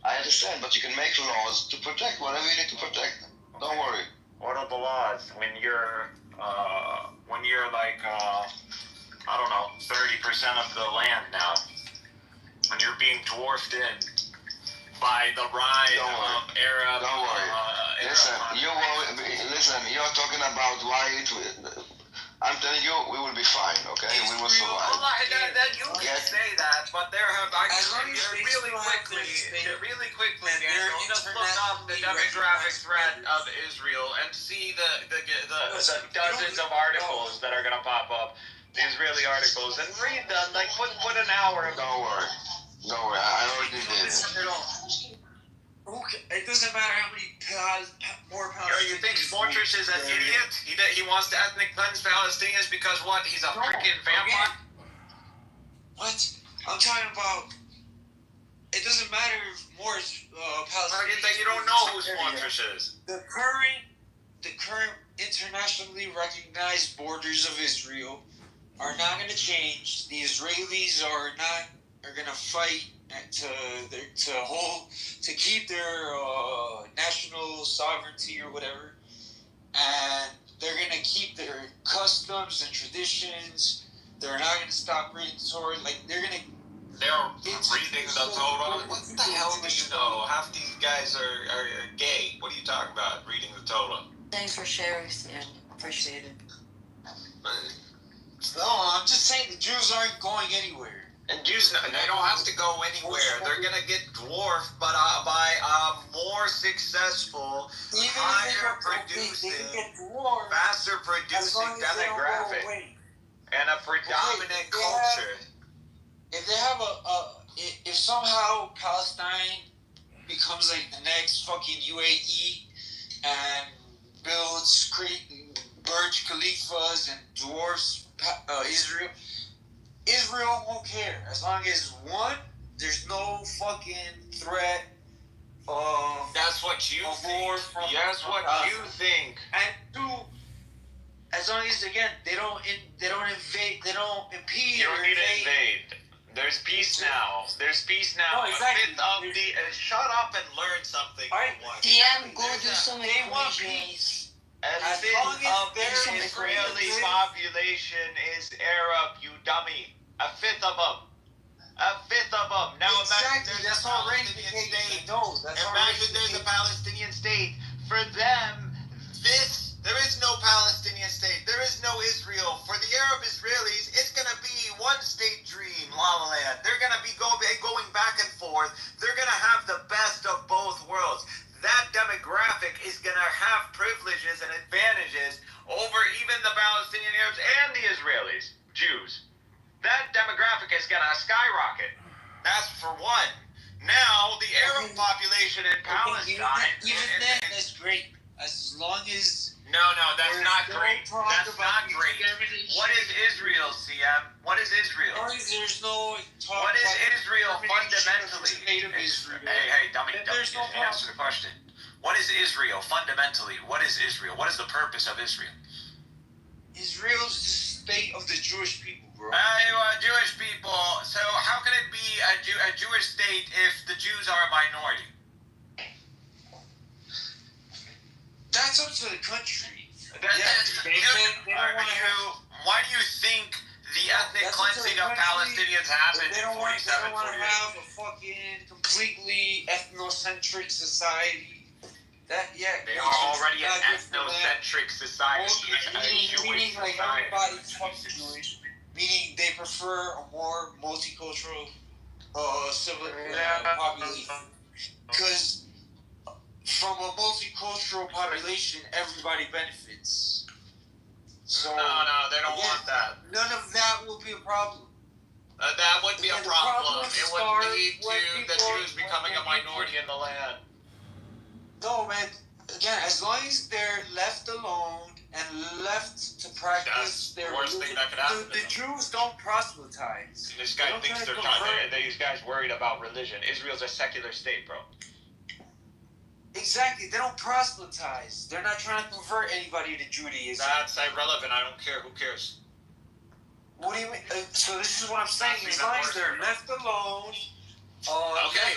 I understand, but you can make laws to protect whatever you need to protect. Don't worry. What are the laws when you're like 30% of the land now, when you're being dwarfed in by the rise of Arab. Don't worry. Listen, you're talking about why it. I'm telling you, we will be fine. Okay, we will survive. You can say that, but there have really quickly. Daniel, just look up the demographic threat of Israel and see the dozens of articles that are going to pop up. the Israeli articles and read them. Like, put an hour. Don't worry. I already did. It doesn't matter how many more Palestinians. You think Smotrich is an idiot? He wants to ethnic cleanse Palestinians because what? He's a freaking vampire? What? I'm talking about. It doesn't matter if more Palestinians. You don't know who Smotrich is. The current internationally recognized borders of Israel are not going to change. The Israelis are going to fight to keep their national sovereignty or whatever, and they're going to keep their customs and traditions. They're not going to stop reading the Torah. Like they're reading the Torah. What the hell do you know? Half these guys are gay. What are you talking about? Reading the Torah. Thanks for sharing, Stan. Appreciate it. No, I'm just saying the Jews aren't going anywhere. And Jews, they don't have to go anywhere. They're going to get dwarfed by a more successful, higher producing, faster producing demographic and a predominant culture. If they have if somehow Palestine becomes like the next fucking UAE and builds Burj Khalifas and dwarfs Israel won't care. As long as one, there's no fucking threat of. That's what you think. That's what you think. And two, as long as again they don't invade, they don't impede. You don't need to invade. There's peace now. There's peace now. No, exactly. Shut up and learn something. DM, go do some peace. A fifth of the Israeli population is Arab, you dummy. A fifth of them. Now imagine there's a Palestinian state. Imagine there's a Palestinian state. For them, there is no Palestinian state. There is no Israel. For the Arab Israelis, it's going to be one state dream, La La Land. They're going to be going back and forth. They're going to have the best of both worlds. That demographic is going to have privileges and advantages over even the Palestinian Arabs and the Israelis, Jews. That demographic is going to skyrocket. That's for one. Now, the Arab population in Palestine... Even then, that's great. As long as... No, that's not great. That's not great. What is Israel, CM? What is Israel? There's no talk. What is Israel fundamentally? Israel. Hey, dummy, answer the question. What is Israel fundamentally? What is Israel? What is the purpose of Israel? Israel's the state of the Jewish people, bro. Jewish people. So how can it be a Jewish state if the Jews are a minority? That's up to the country. Why do you think the ethnic cleansing of Palestinians happened in 47? They don't want to have a fucking completely ethnocentric society. They are already an ethnocentric society. Meaning like everybody's fucking Jewish. Meaning they prefer a more multicultural population. Because from a multicultural population, everybody benefits. So no, they don't want that. None of that will be a problem. That would be a problem. It would lead to the Jews becoming a minority in the land. No, man. Again, as long as they're left alone and left to practice their worst thing that could happen. The Jews don't proselytize. This guy thinks these guys worried about religion. Israel's a secular state, bro. Exactly. They don't proselytize. They're not trying to convert anybody to Judaism. That's irrelevant. I don't care. Who cares? What do you mean? So this is what I'm saying. As long as they're left alone.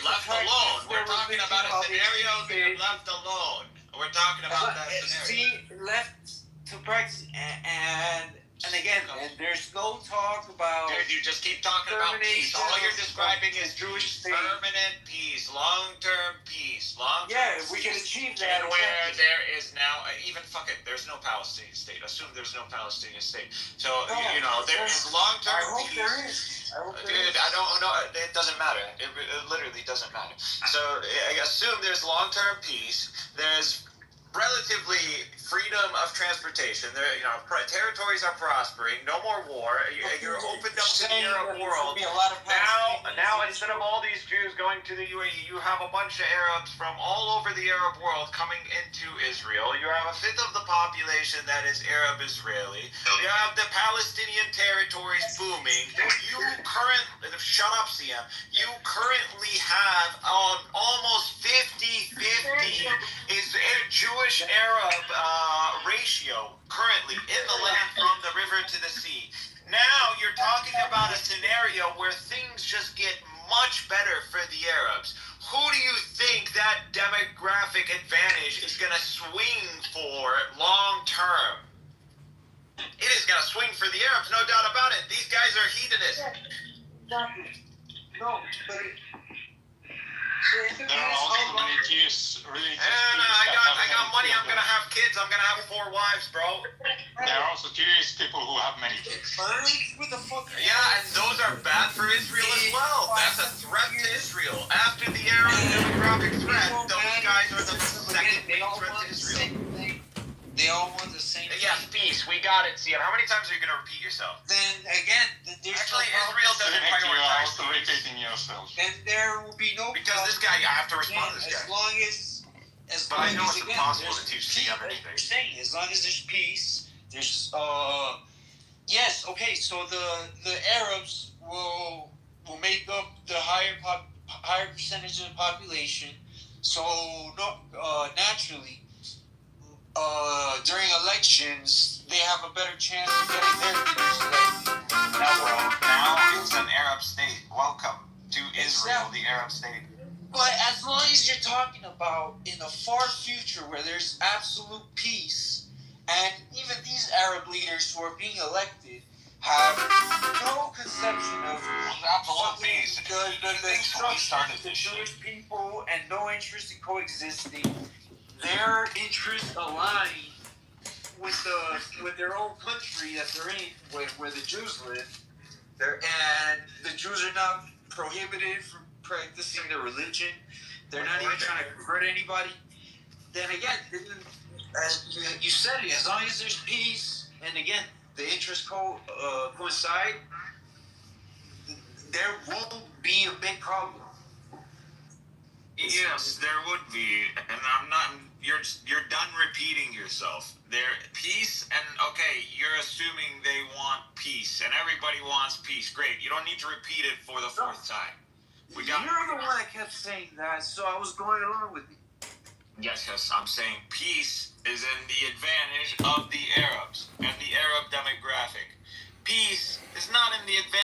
Left alone. We're talking about a scenario they're left alone. We're talking about that scenario. See, left to practice, and again, and there's no talk about. Dude, you just keep talking about peace. All you're describing is Jewish permanent peace, long-term peace, if we can achieve that. And where there is now, even fuck it, there's no Palestinian state. Assume there's no Palestinian state. So there is long-term peace. I hope there is. Dude, I don't know. It doesn't matter. It literally doesn't matter. So I assume there's long-term peace. There's relatively freedom of transportation. There, territories are prospering. No more war. You're opened up to the Arab world. Now instead of all these Jews going to the UAE, you have a bunch of Arabs from all over the Arab world coming into Israel. You have a fifth of the population that is Arab Israeli. You have the Palestinian territories booming. Shut up, CM. You currently have almost 50-50 is Jewish Arab ratio currently in the land from the river to the sea. Now you're talking about a scenario where things just get much better for the Arabs. Who do you think that demographic advantage is going to swing for long term? It is going to swing for the Arabs, no doubt about it. These guys are hedonists. No, but there are also many Jews, religious Jews I got money. I'm gonna have kids. I'm gonna have 4 wives, bro. There are also Jewish people who have many kids. Yeah, and those are bad for Israel as well. That's a threat to Israel. After the Arab demographic threat, those guys are the second main threat to Israel. They all want the same thing. Yes, peace. We got it, Sian. How many times are you going to repeat yourself? Then, again, there's actually, Israel doesn't prioritize also repeating yourself. Then there will be no because this guy, I have to respond to this guy. But I know it's impossible to teach Sian anything. As long as there's peace, there's, yes, okay, so the Arabs will make up the higher percentage of the population, so naturally, during elections, they have a better chance of getting their leaders elected. Now it's an Arab state. Welcome to Israel, the Arab state. But as long as you're talking about in the far future where there's absolute peace, and even these Arab leaders who are being elected have no conception of absolute peace. The instructions of the Jewish people and no interest in coexisting. Their interests align with their own country that they're in, where the Jews live. And the Jews are not prohibited from practicing their religion. They're not even trying to convert anybody. Then again, as you said it, as long as there's peace, and again, the interests coincide, there won't be a big problem. Yes, there would be, and I'm not. You're done repeating yourself. Peace, and okay, you're assuming they want peace, and everybody wants peace. Great, you don't need to repeat it for the 4th time. You're the one that kept saying that, so I was going along with it. Yes, I'm saying peace is in the advantage of the Arabs and the Arab demographic. Peace is not in the advantage